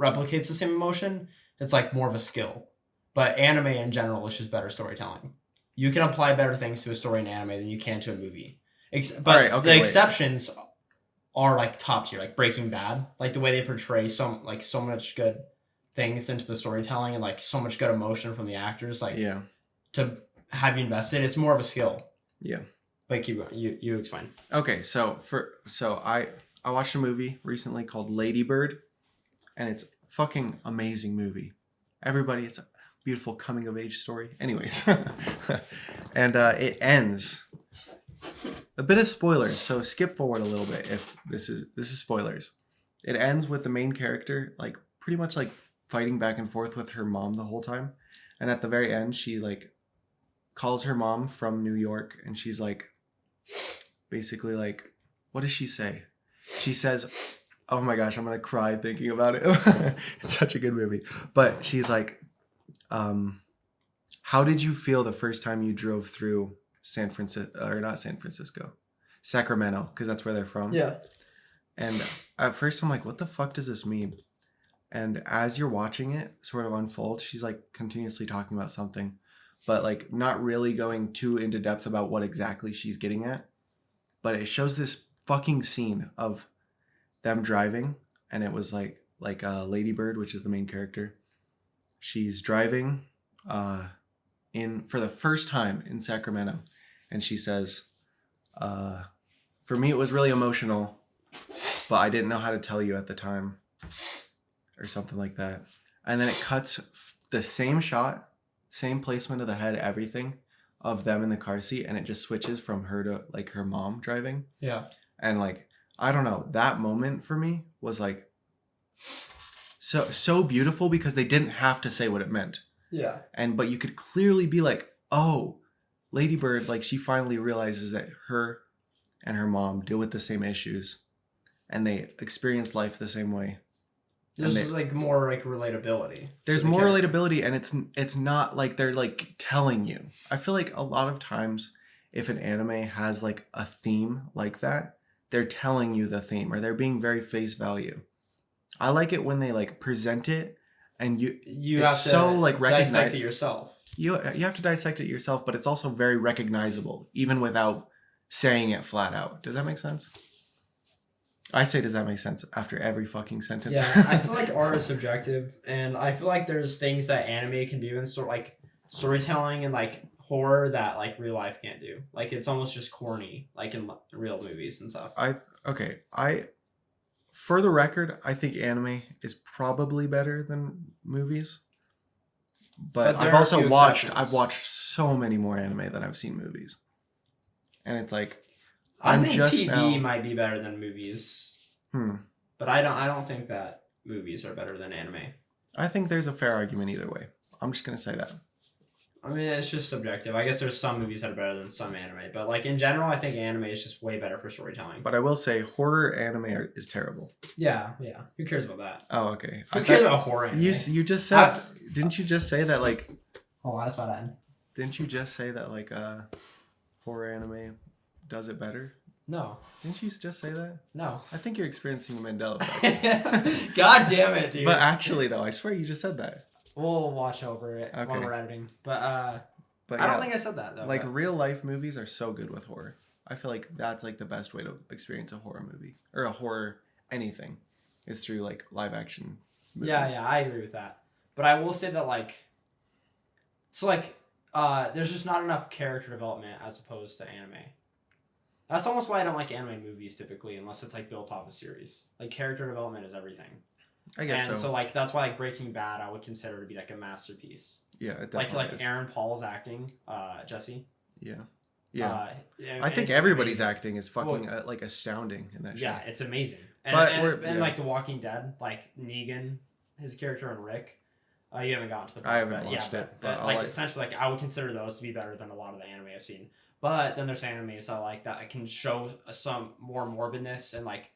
replicates the same emotion. It's like more of a skill. But anime in general is just better storytelling. You can apply better things to a story in anime than you can to a movie. Exceptions are like top tier, like Breaking Bad, like the way they portray so much good things into the storytelling and like so much good emotion from the actors, like to have you invested. It's more of a skill. Yeah. But keep going. You explain. Okay, so I watched a movie recently called Lady Bird, and it's a fucking amazing movie. Everybody, it's a beautiful coming of age story. Anyways, and it ends. A bit of spoilers, so skip forward a little bit if this is spoilers. It ends with the main character like pretty much like fighting back and forth with her mom the whole time, and at the very end she like calls her mom from New York, and she's like basically like, what does she say? She says, oh my gosh, I'm gonna cry thinking about it. It's such a good movie. But she's like, how did you feel the first time you drove through Sacramento, because that's where they're from. Yeah. And at first I'm like, what the fuck does this mean? And as you're watching it sort of unfold, she's like continuously talking about something, but like not really going too into depth about what exactly she's getting at. But it shows this fucking scene of them driving, and it was like like Lady Bird, which is the main character. She's driving in for the first time in Sacramento, and she says, "For me, it was really emotional, but I didn't know how to tell you at the time," or something like that. And then it cuts the same shot, same placement of the head, everything of them in the car seat, and it just switches from her to like her mom driving. Yeah. And like, I don't know, that moment for me was like so beautiful because they didn't have to say what it meant. Yeah. But you could clearly be like, oh, Lady Bird, like she finally realizes that her and her mom deal with the same issues and they experience life the same way. There's like more like relatability. There's more relatability, and it's not like they're like telling you. I feel like a lot of times if an anime has like a theme like that, they're telling you the theme or they're being very face value. I like it when they like present it and you have to so like dissect it yourself. You have to dissect it yourself, but it's also very recognizable even without saying it flat out. Does that make sense? I say, does that make sense after every fucking sentence? Yeah, I feel like art is subjective, and I feel like there's things that anime can do in like storytelling and like horror that like real life can't do. Like it's almost just corny, like in real movies and stuff. For the record, I think anime is probably better than movies. But I've also watched so many more anime than I've seen movies. And it's like I think TV might be better than movies. But I don't think that movies are better than anime. I think there's a fair argument either way. I'm just gonna say that. I mean, it's just subjective. I guess there's some movies that are better than some anime, but like in general, I think anime is just way better for storytelling. But I will say, horror anime is terrible. Yeah. Who cares about that? Oh, okay. Who cares about horror anime? You just said, didn't you just say that like? Oh, that's about to end. Didn't you just say that like horror anime does it better? No. Didn't you just say that? No. I think you're experiencing the Mandela effect. God damn it, dude. But actually, though, I swear you just said that. We'll watch over it while we're editing. But I don't think I said that, though. Like, real life movies are so good with horror. I feel like that's, like, the best way to experience a horror movie. Or a horror anything. Is through, like, live action movies. Yeah, I agree with that. But I will say that, like... So, like, there's just not enough character development as opposed to anime. That's almost why I don't like anime movies typically, unless it's like built off a series. Like character development is everything. I guess so like that's why like Breaking Bad I would consider to be like a masterpiece. Yeah, it definitely like Aaron Paul's acting, Jesse. Yeah. Yeah. I think everybody's acting is fucking like astounding in that show. Yeah, it's amazing. And like The Walking Dead, like Negan, his character and Rick. You haven't gotten to the point. I haven't watched it. But like essentially like I would consider those to be better than a lot of the anime I've seen. But then there's animes I like that I can show some more morbidness and like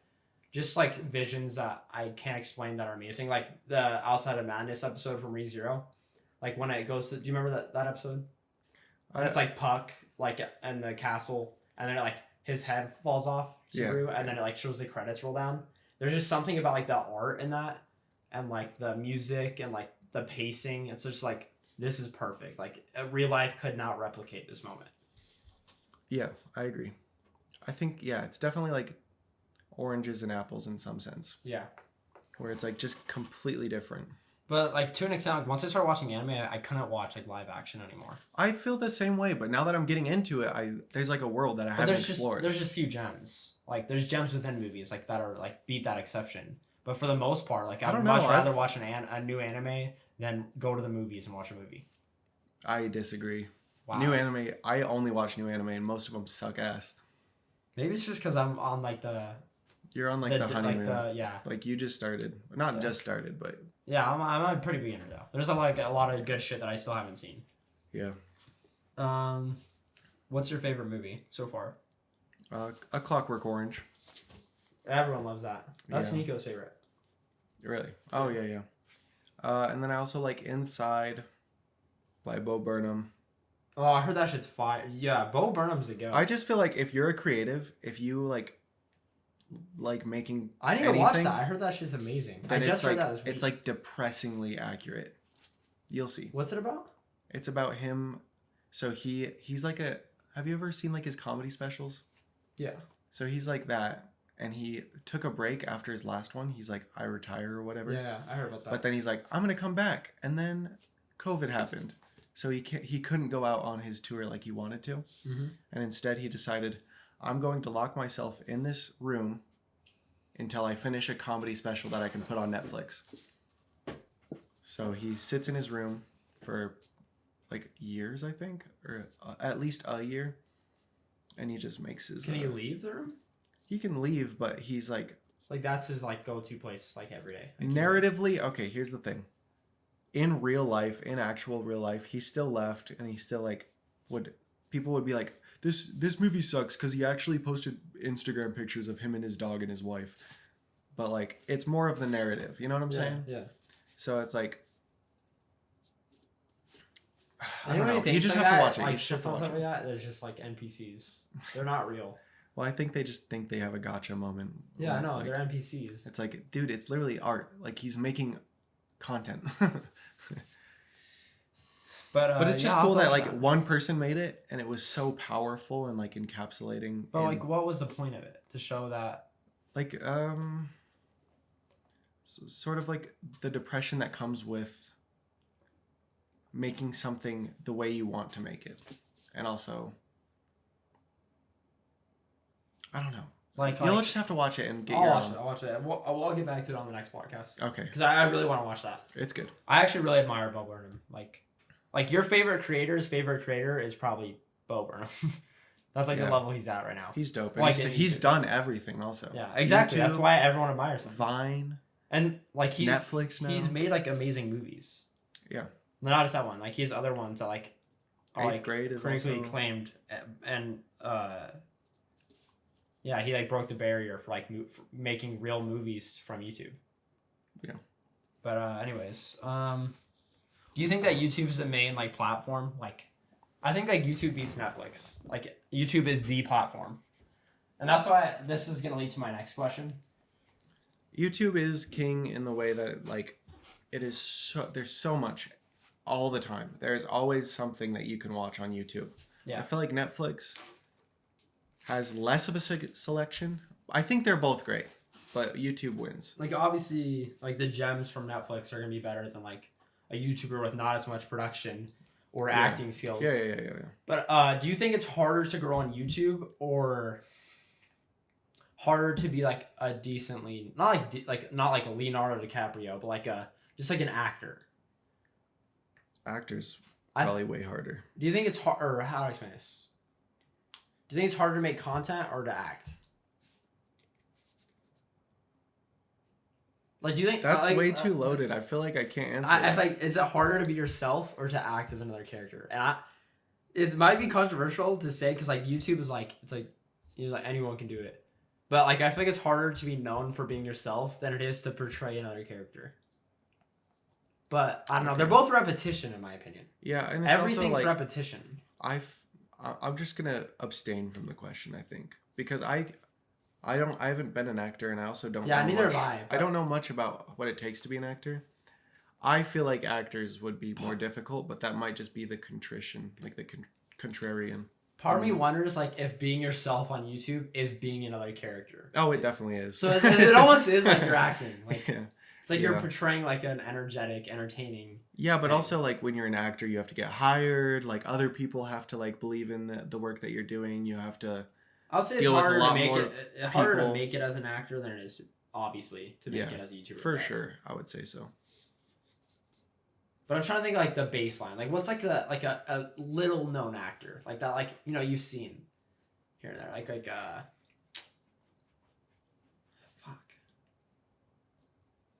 just like visions that I can't explain that are amazing. Like the Outside of Madness episode from ReZero. Like when it goes to, do you remember that episode? It's like Puck like in the castle and then like his head falls off Subaru and then it like shows the credits roll down. There's just something about like the art in that and like the music and like the pacing. It's just like this is perfect. Like real life could not replicate this moment. Yeah, I agree. I think, it's definitely like oranges and apples in some sense. Yeah. Where it's like just completely different. But like to an extent, once I started watching anime, I couldn't watch like live action anymore. I feel the same way, but now that I'm getting into it, there's like a world that I haven't explored. There's just few gems. Like there's gems within movies like that are like beat that exception. But for the most part, like I'd much rather watch a new anime than go to the movies and watch a movie. I disagree. Wow. New anime, I only watch new anime and most of them suck ass. Maybe it's just because I'm on like the... You're on like the honeymoon. Yeah. Like you just started. Not just started, but... Yeah, I'm a pretty beginner though. There's like a lot of good shit that I still haven't seen. Yeah. What's your favorite movie so far? A Clockwork Orange. Everyone loves that. That's Nico's favorite. Really? Oh, yeah. And then I also like Inside by Bo Burnham. Oh, I heard that shit's fire. Yeah, Bo Burnham's the go. I just feel like if you're a creative, if you like making I need to watch that. I heard that shit's amazing. I just heard that this week. It's like depressingly accurate. You'll see. What's it about? It's about him. So he's like have you ever seen like his comedy specials? Yeah. So he's like that. and he took a break after his last one. He's like, I retire or whatever. Yeah, I heard about that. But then he's like, I'm gonna come back, and then COVID happened, so he couldn't go out on his tour like he wanted to, and instead he decided, I'm going to lock myself in this room until I finish a comedy special that I can put on Netflix. So he sits in his room for like years, I think, or at least a year, and he just makes his. Can he leave the room? He can leave, but he's like. Like that's his like go-to place like every day. Like, narratively, okay. Here's the thing. In real life, in actual real life, he still left, and he still like people would be like, this movie sucks because he actually posted Instagram pictures of him and his dog and his wife, but like it's more of the narrative. You know what I'm saying? Yeah. So it's like. I don't don't know. You just have to watch it. Like, you just have to watch it. That, there's just like NPCs. They're not real. Well, I think they just think they have a gotcha moment. Yeah, I know. Like, they're NPCs. It's like, dude, it's literally art. Like, he's making content. But it's just cool that, like, one person made it, and it was so powerful and, like, encapsulating. But, like, what was the point of it? To show that? Like, sort of like the depression that comes with making something the way you want to make it. And also... I don't know. You'll just have to watch it and get your own. I'll watch it. I'll get back to it on the next podcast. Okay. Because I really want to watch that. It's good. I actually really admire Bo Burnham. Like your favorite creator's favorite creator is probably Bo Burnham. That's like the level he's at right now. He's dope. And like he's done everything also. Yeah, exactly. YouTube, that's why everyone admires him. Vine. And like Netflix now. He's made like amazing movies. Yeah. Not just that one. Like he has other ones that like are Eighth Grade is critically also... acclaimed and yeah, he like broke the barrier for like for making real movies from YouTube. Yeah. But anyways, do you think that YouTube's the main like platform? Like, I think like YouTube beats Netflix. Like YouTube is the platform, and that's why this is gonna lead to my next question. YouTube is king in the way that like it is so there's so much all the time. There's always something that you can watch on YouTube. Yeah. I feel like Netflix has less of a selection. I think they're both great, but YouTube wins. Like obviously, like the gems from Netflix are gonna be better than like a YouTuber with not as much production or acting skills. Yeah. But do you think it's harder to grow on YouTube or harder to be like a decently not like a Leonardo DiCaprio, but like just like an actor? Actors probably way harder. Do you think it's hard, or how do I explain this? Do you think it's harder to make content or to act? Like, do you think that's way too loaded? I feel like I can't answer. I like, is it harder to be yourself or to act as another character? And it might be controversial to say because like YouTube is like it's like like anyone can do it, but like I feel like it's harder to be known for being yourself than it is to portray another character. But I don't know. They're both repetition in my opinion. Yeah, and it's everything's also, like, repetition. I'm just gonna abstain from the question. I think because I haven't been an actor, and I also don't. Yeah, know neither much. have I. I don't know much about what it takes to be an actor. I feel like actors would be more difficult, but that might just be the contrition, like the contrarian. Part of me wonders like if being yourself on YouTube is being another character. Oh, it definitely is. So it almost is like you're acting. Like yeah. It's like you're portraying like an energetic, entertaining. Yeah, but also like when you're an actor, you have to get hired. Like other people have to like believe in the work that you're doing. You have to. I would say it's harder to make it as an actor than it is obviously to make it as a YouTuber. For sure, I would say so. But I'm trying to think like the baseline. Like what's like a little known actor like that like you've seen here and there like fuck.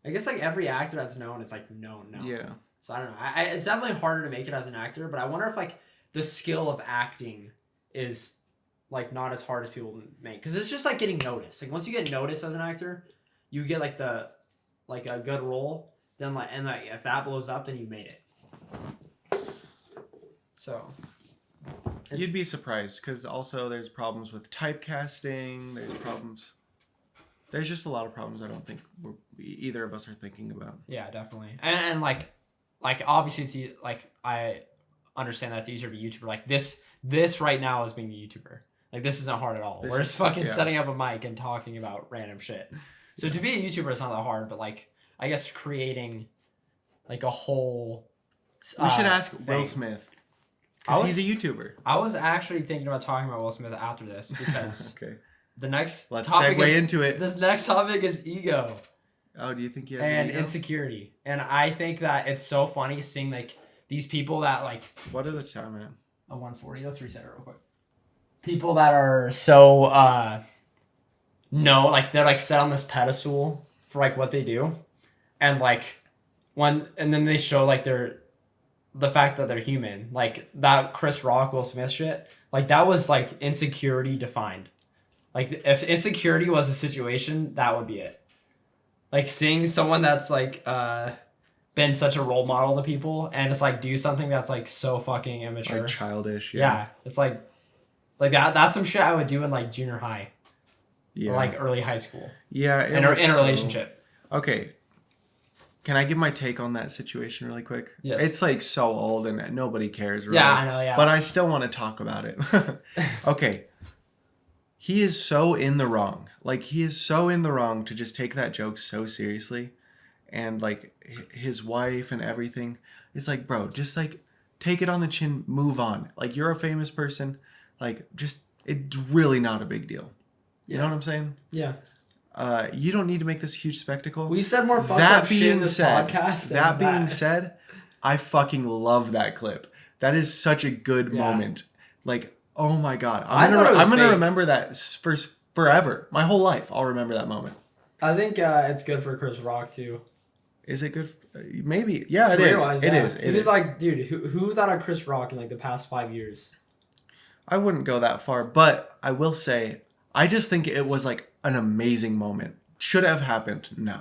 I guess like every actor that's known is like known. Yeah. So I don't know. It's definitely harder to make it as an actor, but I wonder if like the skill of acting is like not as hard as people make because it's just like getting noticed. Like once you get noticed as an actor, you get like a good role. Then if that blows up, then you made it. So you'd be surprised because also there's problems with typecasting. There's just a lot of problems I don't think either of us are thinking about. Yeah, definitely. And like obviously it's like I understand that it's easier to be a YouTuber. Like this right now is being a YouTuber. Like, this isn't hard at all. This We're is- just fucking yeah. setting up a mic and talking about random shit. So to be a YouTuber, it's not that hard, but like, I guess creating like a whole. We should ask thing. Will Smith. I Because was- he's a YouTuber. I was actually thinking about talking about Will Smith after this because Okay. the next Let's topic segue is, into it. This next topic is ego Oh, do you think he has and an ego? insecurity, and I think that it's so funny seeing like these people that like What are the time at? a 140. Let's reset it real quick. People that are so no, like they're like set on this pedestal for like what they do, and like and then they show like the fact that they're human, like that Chris Rock Will Smith shit, like that was like insecurity defined. Like if insecurity was a situation, that would be it. Like seeing someone that's like been such a role model to people and just like do something that's like so fucking immature. Like childish. Yeah, it's like that. That's some shit I would do in like junior high Yeah. or like early high school Yeah. in a relationship. Okay. Can I give my take on that situation really quick? Yes. It's like so old and nobody cares really. Yeah, I know. Yeah, But I still want to talk about it. Okay. He is so in the wrong. Like, he is so in the wrong to just take that joke so seriously. And, like, his wife and everything. It's like, bro, just, like, take it on the chin, move on. Like, you're a famous person. Like, just, it's really not a big deal. You know what I'm saying? yeah. You don't need to make this huge spectacle. We've said more fucked That up shit in being this said, podcast. than that being said, I fucking love that clip. That is such a good Yeah. moment. Like, oh my god, I thought it was I'm gonna fake. remember that for forever. My whole life, I'll remember that moment. I think it's good for Chris Rock too. Is it good? Maybe. Yeah, it is. Career-wise, It yeah. is. It He was is. like, dude, who thought of Chris Rock in like the past 5 years? I wouldn't go that far, but I will say, I just think it was like an amazing moment. Should have happened? No.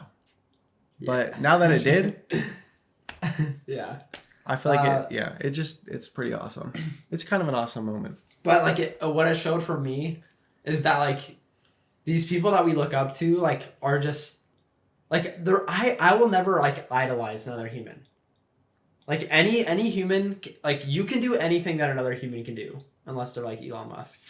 But now that it did, Yeah. I feel like it's pretty awesome. It's kind of an awesome moment. But like what it showed for me is that like these people that we look up to like are just like I will never like idolize another human. Like any human, like you can do anything that another human can do unless they're like Elon Musk.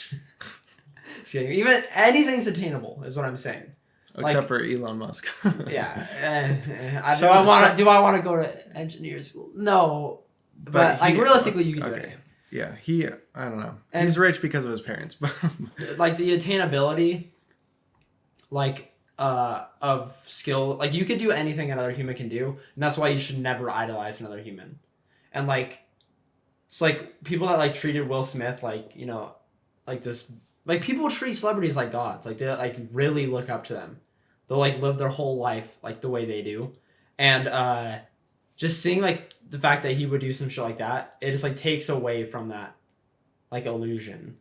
Just kidding. Even anything's attainable is what I'm saying. Except for Elon Musk. Yeah. So- Do I want to go to engineer school? No. But like realistically, you can do okay. it. Yeah, I don't know. And- He's rich because of his parents, but Like the attainability, like of skill, like you could do anything another human can do, and that's why you should never idolize another human. And like, it's like people that like treated Will Smith like, you know, like this, like people treat celebrities like gods, like they like really look up to them. They'll like live their whole life like the way they do, and just seeing like the fact that he would do some shit like that, it just like takes away from that like illusion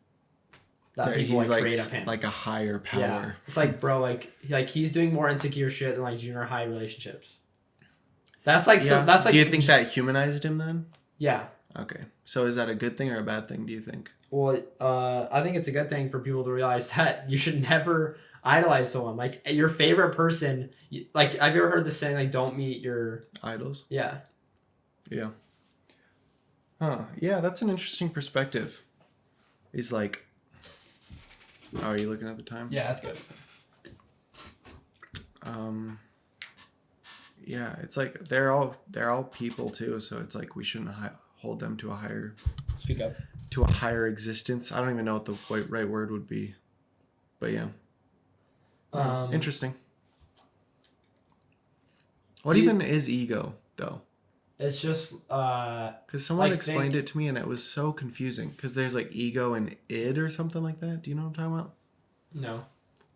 that people he's like like create of him. like a higher power. Yeah, it's like bro, like he's doing more insecure shit than like junior high relationships. That's like Yeah. that's like. Do you think that humanized him then? Yeah. Okay. So is that a good thing or a bad thing, do you think? Well, I think it's a good thing for people to realize that you should never idolize someone. Like your favorite person, like have you ever heard the saying like don't meet your Idols? yeah. Yeah. Huh. Yeah, that's an interesting perspective. Is like, oh, are you looking at the time? Yeah, that's good. Yeah, it's like they're all people too, so it's like we shouldn't hold them to a Speak up. higher existence. I don't even know what the right word would be, but yeah. Interesting. What even is ego though? It's just Because someone I explained think- it to me and it was so confusing. Because there's like ego and id or something like that. Do you know what I'm talking about? no.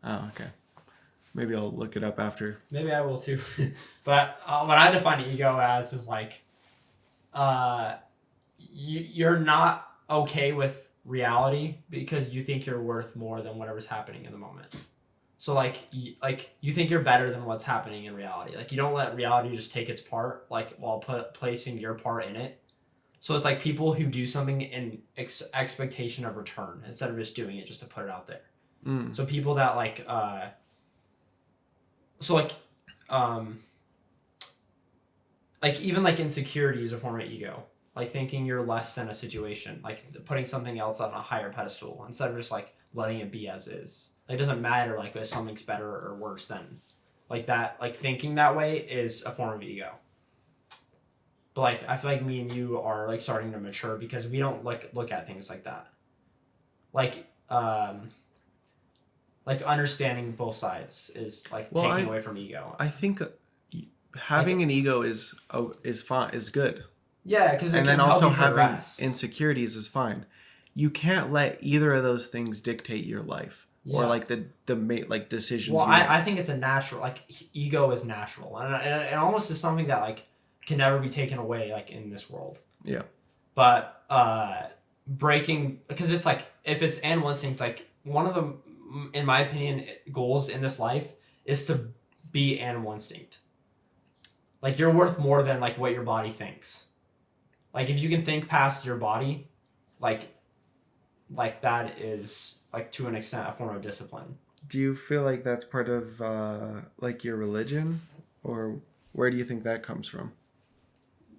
Oh, okay. Maybe I'll look it up after. Maybe I will too. But what I define ego as is like, you're not okay with reality because you think you're worth more than whatever's happening in the moment. So like you think you're better than what's happening in reality. Like you don't let reality just take its part, like while placing your part in it. So it's like people who do something in expectation of return instead of just doing it just to put it out there. Mm. So people that like even like insecurity is a form of ego. Like thinking you're less than a situation, like putting something else on a higher pedestal instead of just like letting it be as is. Like, it doesn't matter like if something's better or worse than like that. Like thinking that way is a form of ego. But like I feel like me and you are like starting to mature because we don't look at things like that. Like like understanding both sides is like taking away from ego. I think having an ego is fine, is good. Yeah, because and then also having insecurities is fine. You can't let either of those things dictate your life or like the like decisions. Well, you make. I think it's a natural, like ego is natural, and it almost is something that like can never be taken away like in this world. Yeah. But breaking, because it's like if it's animal instinct, like one of the, in my opinion, goals in this life is to be animal instinct. Like you're worth more than like what your body thinks. Like if you can think past your body, like that is like to an extent a form of discipline. Do you feel like that's part of like your religion, or where do you think that comes from?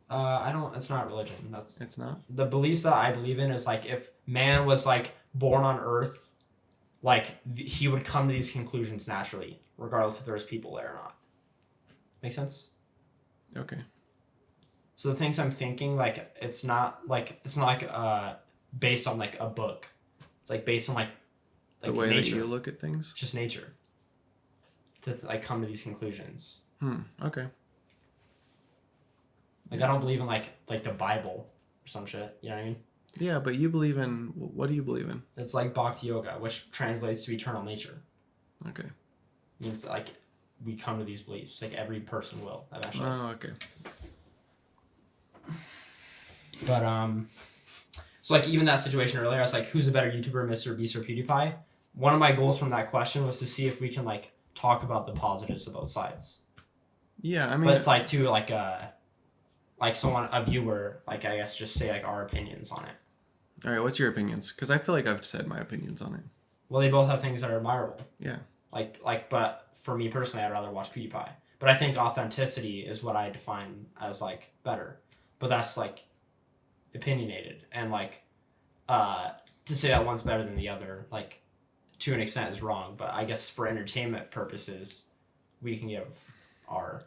I don't. It's not religion. It's not. The beliefs that I believe in is like if man was like born on Earth, like he would come to these conclusions naturally, regardless if there's people there or not. Make sense? Okay. So the things I'm thinking, like it's not like based on like a book. It's like based on like the way nature. that you look at things. Just nature. To like come to these conclusions. Okay. Like I don't believe in like the Bible or some shit. You know what I mean? Yeah, but you believe in, what do you believe in? It's like Bhakti Yoga, which translates to eternal nature. Okay. It means like we come to these beliefs. Like every person will eventually. Oh, okay. But so like even that situation earlier, I was like, who's a better YouTuber, Mr. Beast or PewDiePie? One of my goals from that question was to see if we can like talk about the positives of both sides. Yeah, I mean, but like to like someone, a viewer, like I guess just say like our opinions on it. All right, what's your opinions? Because I feel like I've said my opinions on it. Well, they both have things that are admirable. Yeah. But for me personally, I'd rather watch PewDiePie. But I think authenticity is what I define as like better. But that's like opinionated, and like to say that one's better than the other, like to an extent is wrong. But I guess for entertainment purposes, we can give our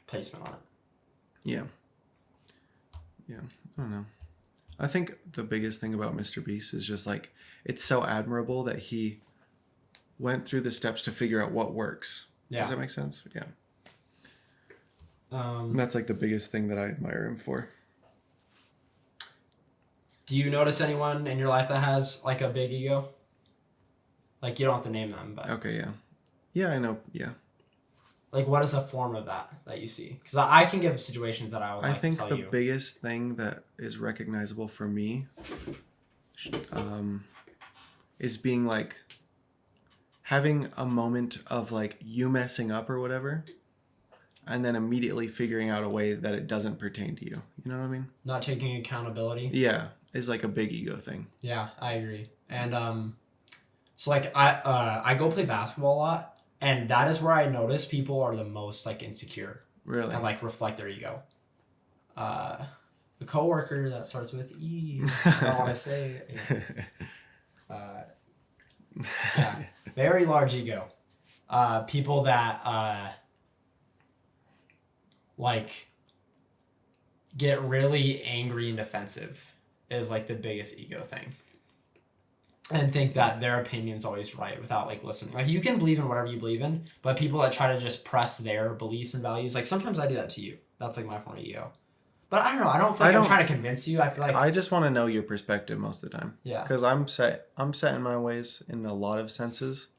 placement on it. Yeah. Yeah, I don't know. I think the biggest thing about Mr. Beast is just like it's so admirable that he went through the steps to figure out what works. Yeah. Does that make sense? Yeah. And that's like the biggest thing that I admire him for. Do you notice anyone in your life that has like a big ego? Like you don't have to name them, but okay, yeah, yeah, I know, yeah. Like what is a form of that you see? Because I can give situations that I would. I think the biggest thing that is recognizable for me, is being like having a moment of like you messing up or whatever, and then immediately figuring out a way that it doesn't pertain to you. You know what I mean? Not taking accountability. Yeah, is like a big ego thing. Yeah, I agree. And so like I go play basketball a lot. And that is where I notice people are the most like insecure. Really? And like reflect their ego. The coworker that starts with E. I don't want to say. Yeah, very large ego. People that like get really angry and defensive is like the biggest ego thing. And think that their opinion's always right without like listening. Like you can believe in whatever you believe in, but people that try to just press their beliefs and values, like sometimes I do that to you. That's like my form of ego. But I don't know. I don't feel like I'm trying to convince you. I feel like I just want to know your perspective most of the time. Yeah. Because I'm set in my ways in a lot of senses.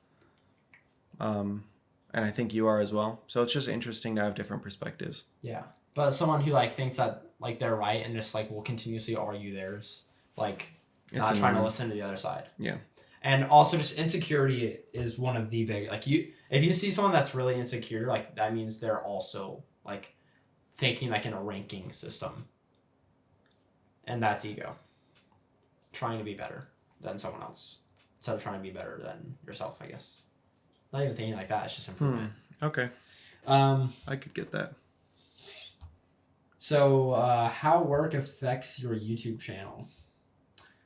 And I think you are as well. So it's just interesting to have different perspectives. Yeah. But someone who like thinks that like they're right and just like will continuously argue theirs, like not trying to listen to the other side. Yeah. And also just insecurity is one of the big, like if you see someone that's really insecure, like that means they're also like thinking like in a ranking system. And that's ego. Trying to be better than someone else instead of trying to be better than yourself, I guess. Not even thinking like that, it's just improvement. Okay. I could get that. So how work affects your YouTube channel?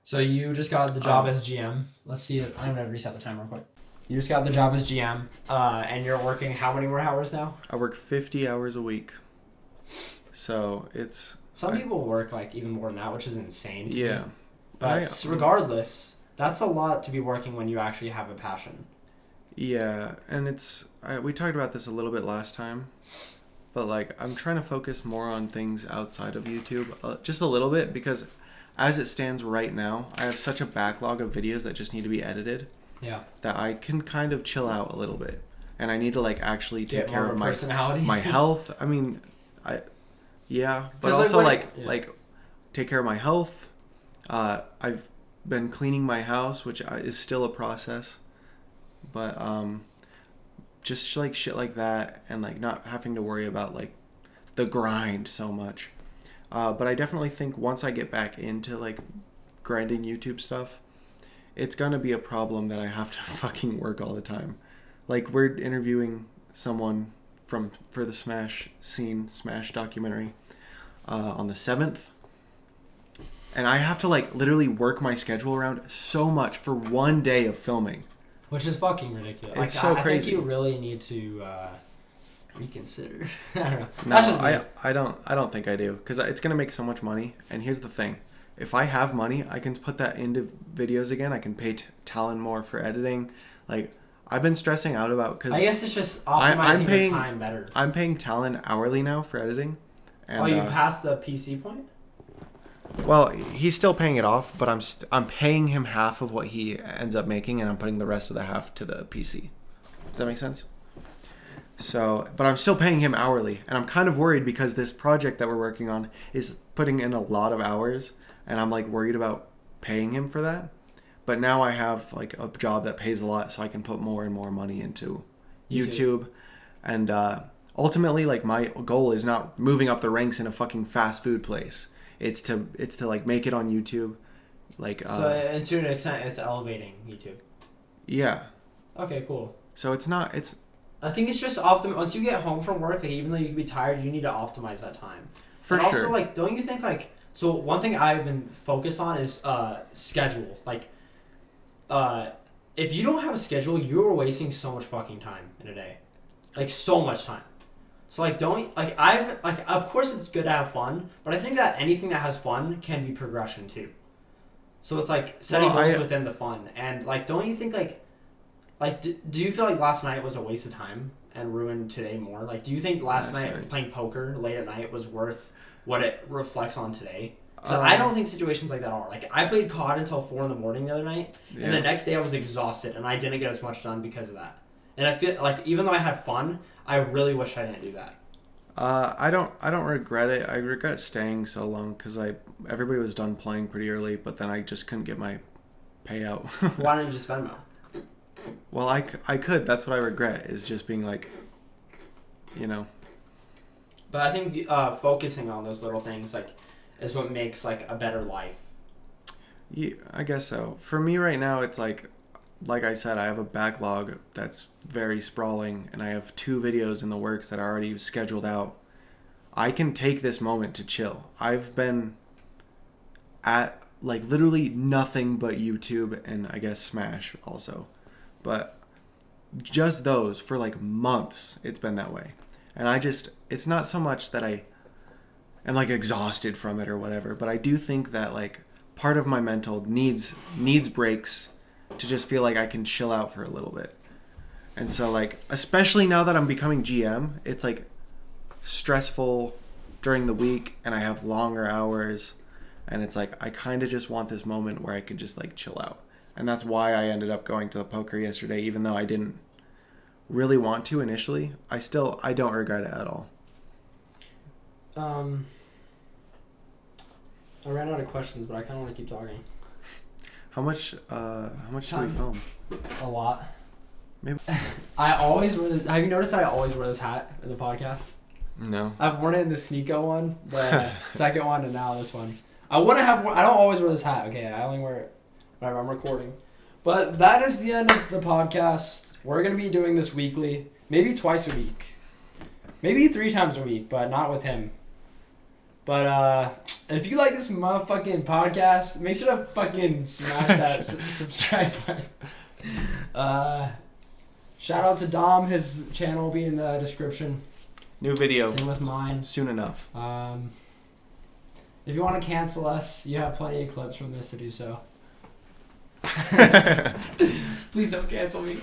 So you just got the job as GM. Let's see. I'm gonna reset the timer real quick. You just got the job as GM, and you're working how many more hours now? I work 50 hours a week. So it's... Some people work like even more than that, which is insane to me. Yeah. But regardless, that's a lot to be working when you actually have a passion. Yeah, and it's... we talked about this a little bit last time, but like I'm trying to focus more on things outside of YouTube, just a little bit, because as it stands right now, I have such a backlog of videos that just need to be edited. Yeah. That I can kind of chill out a little bit, and I need to like actually take care of my personality, my health. I mean, but also like take care of my health. I've been cleaning my house, which is still a process, but just like shit like that, and like not having to worry about like the grind so much. But I definitely think once I get back into like grinding YouTube stuff, it's gonna be a problem that I have to fucking work all the time. Like we're interviewing someone for the Smash documentary on the 7th, and I have to like literally work my schedule around so much for one day of filming, which is fucking ridiculous. It's so crazy. I think you really need to reconsider. I don't know. No, I don't think I do, because it's gonna make so much money. And here's the thing: if I have money, I can put that into videos again. I can pay Talon more for editing. Like I've been stressing out about, because I guess it's just optimizing your time better. I'm paying Talon hourly now for editing. And, you passed the PC point? Well, he's still paying it off, but I'm paying him half of what he ends up making, and I'm putting the rest of the half to the PC. Does that make sense? So, but I'm still paying him hourly, and I'm kind of worried because this project that we're working on is putting in a lot of hours, and I'm like worried about paying him for that. But now I have like a job that pays a lot, so I can put more and more money into YouTube. And ultimately, like my goal is not moving up the ranks in a fucking fast food place. It's to like make it on YouTube. Like so, and to an extent, it's elevating YouTube. Yeah. Okay, cool. So it's not. It's. I think it's just once you get home from work, like, even though you can be tired, you need to optimize that time. For and sure. Also, like, don't you think, like, so one thing I've been focused on is schedule. Like, if you don't have a schedule, you're wasting so much fucking time in a day. Like, so much time. So, like, of course it's good to have fun, but I think that anything that has fun can be progression, too. So it's, like, setting goals within the fun. And, like, don't you think, like, do you feel like last night was a waste of time and ruined today more? Like, do you think last night playing poker late at night was worth what it reflects on today? Because I don't think situations like that are. Like, I played COD until 4 a.m. the other night, and the next day I was exhausted, and I didn't get as much done because of that. And I feel like even though I had fun, I really wish I didn't do that. I don't regret it. I regret staying so long because everybody was done playing pretty early, but then I just couldn't get my payout. Why didn't you just spend more? Well, I could. That's what I regret, is just being like, you know. But I think focusing on those little things like is what makes like a better life. Yeah, I guess so. For me right now, it's like I said, I have a backlog that's very sprawling, and I have 2 videos in the works that are already scheduled out. I can take this moment to chill. I've been at like literally nothing but YouTube and I guess Smash also. But just those for like months, it's been that way. And it's not so much that I am like exhausted from it or whatever, but I do think that like part of my mental needs breaks to just feel like I can chill out for a little bit. And so like, especially now that I'm becoming GM, it's like stressful during the week and I have longer hours, and it's like I kind of just want this moment where I can just like chill out. And that's why I ended up going to the poker yesterday, even though I didn't really want to initially. I don't regret it at all. I ran out of questions, but I kind of want to keep talking. How much do we film? A lot. Maybe. Have you noticed I always wear this hat in the podcast? No. I've worn it in the Sneeko one, the second one, and now this one. I don't always wear this hat, okay? I only wear it whenever I'm recording. But that is the end of the podcast. We're going to be doing this weekly. Maybe twice a week. Maybe 3 times a week, but not with him. But if you like this motherfucking podcast, make sure to fucking smash that subscribe button. Shout out to Dom. His channel will be in the description. New video. Same with mine. Soon enough. If you want to cancel us, you have plenty of clips from this to do so. Please don't cancel me.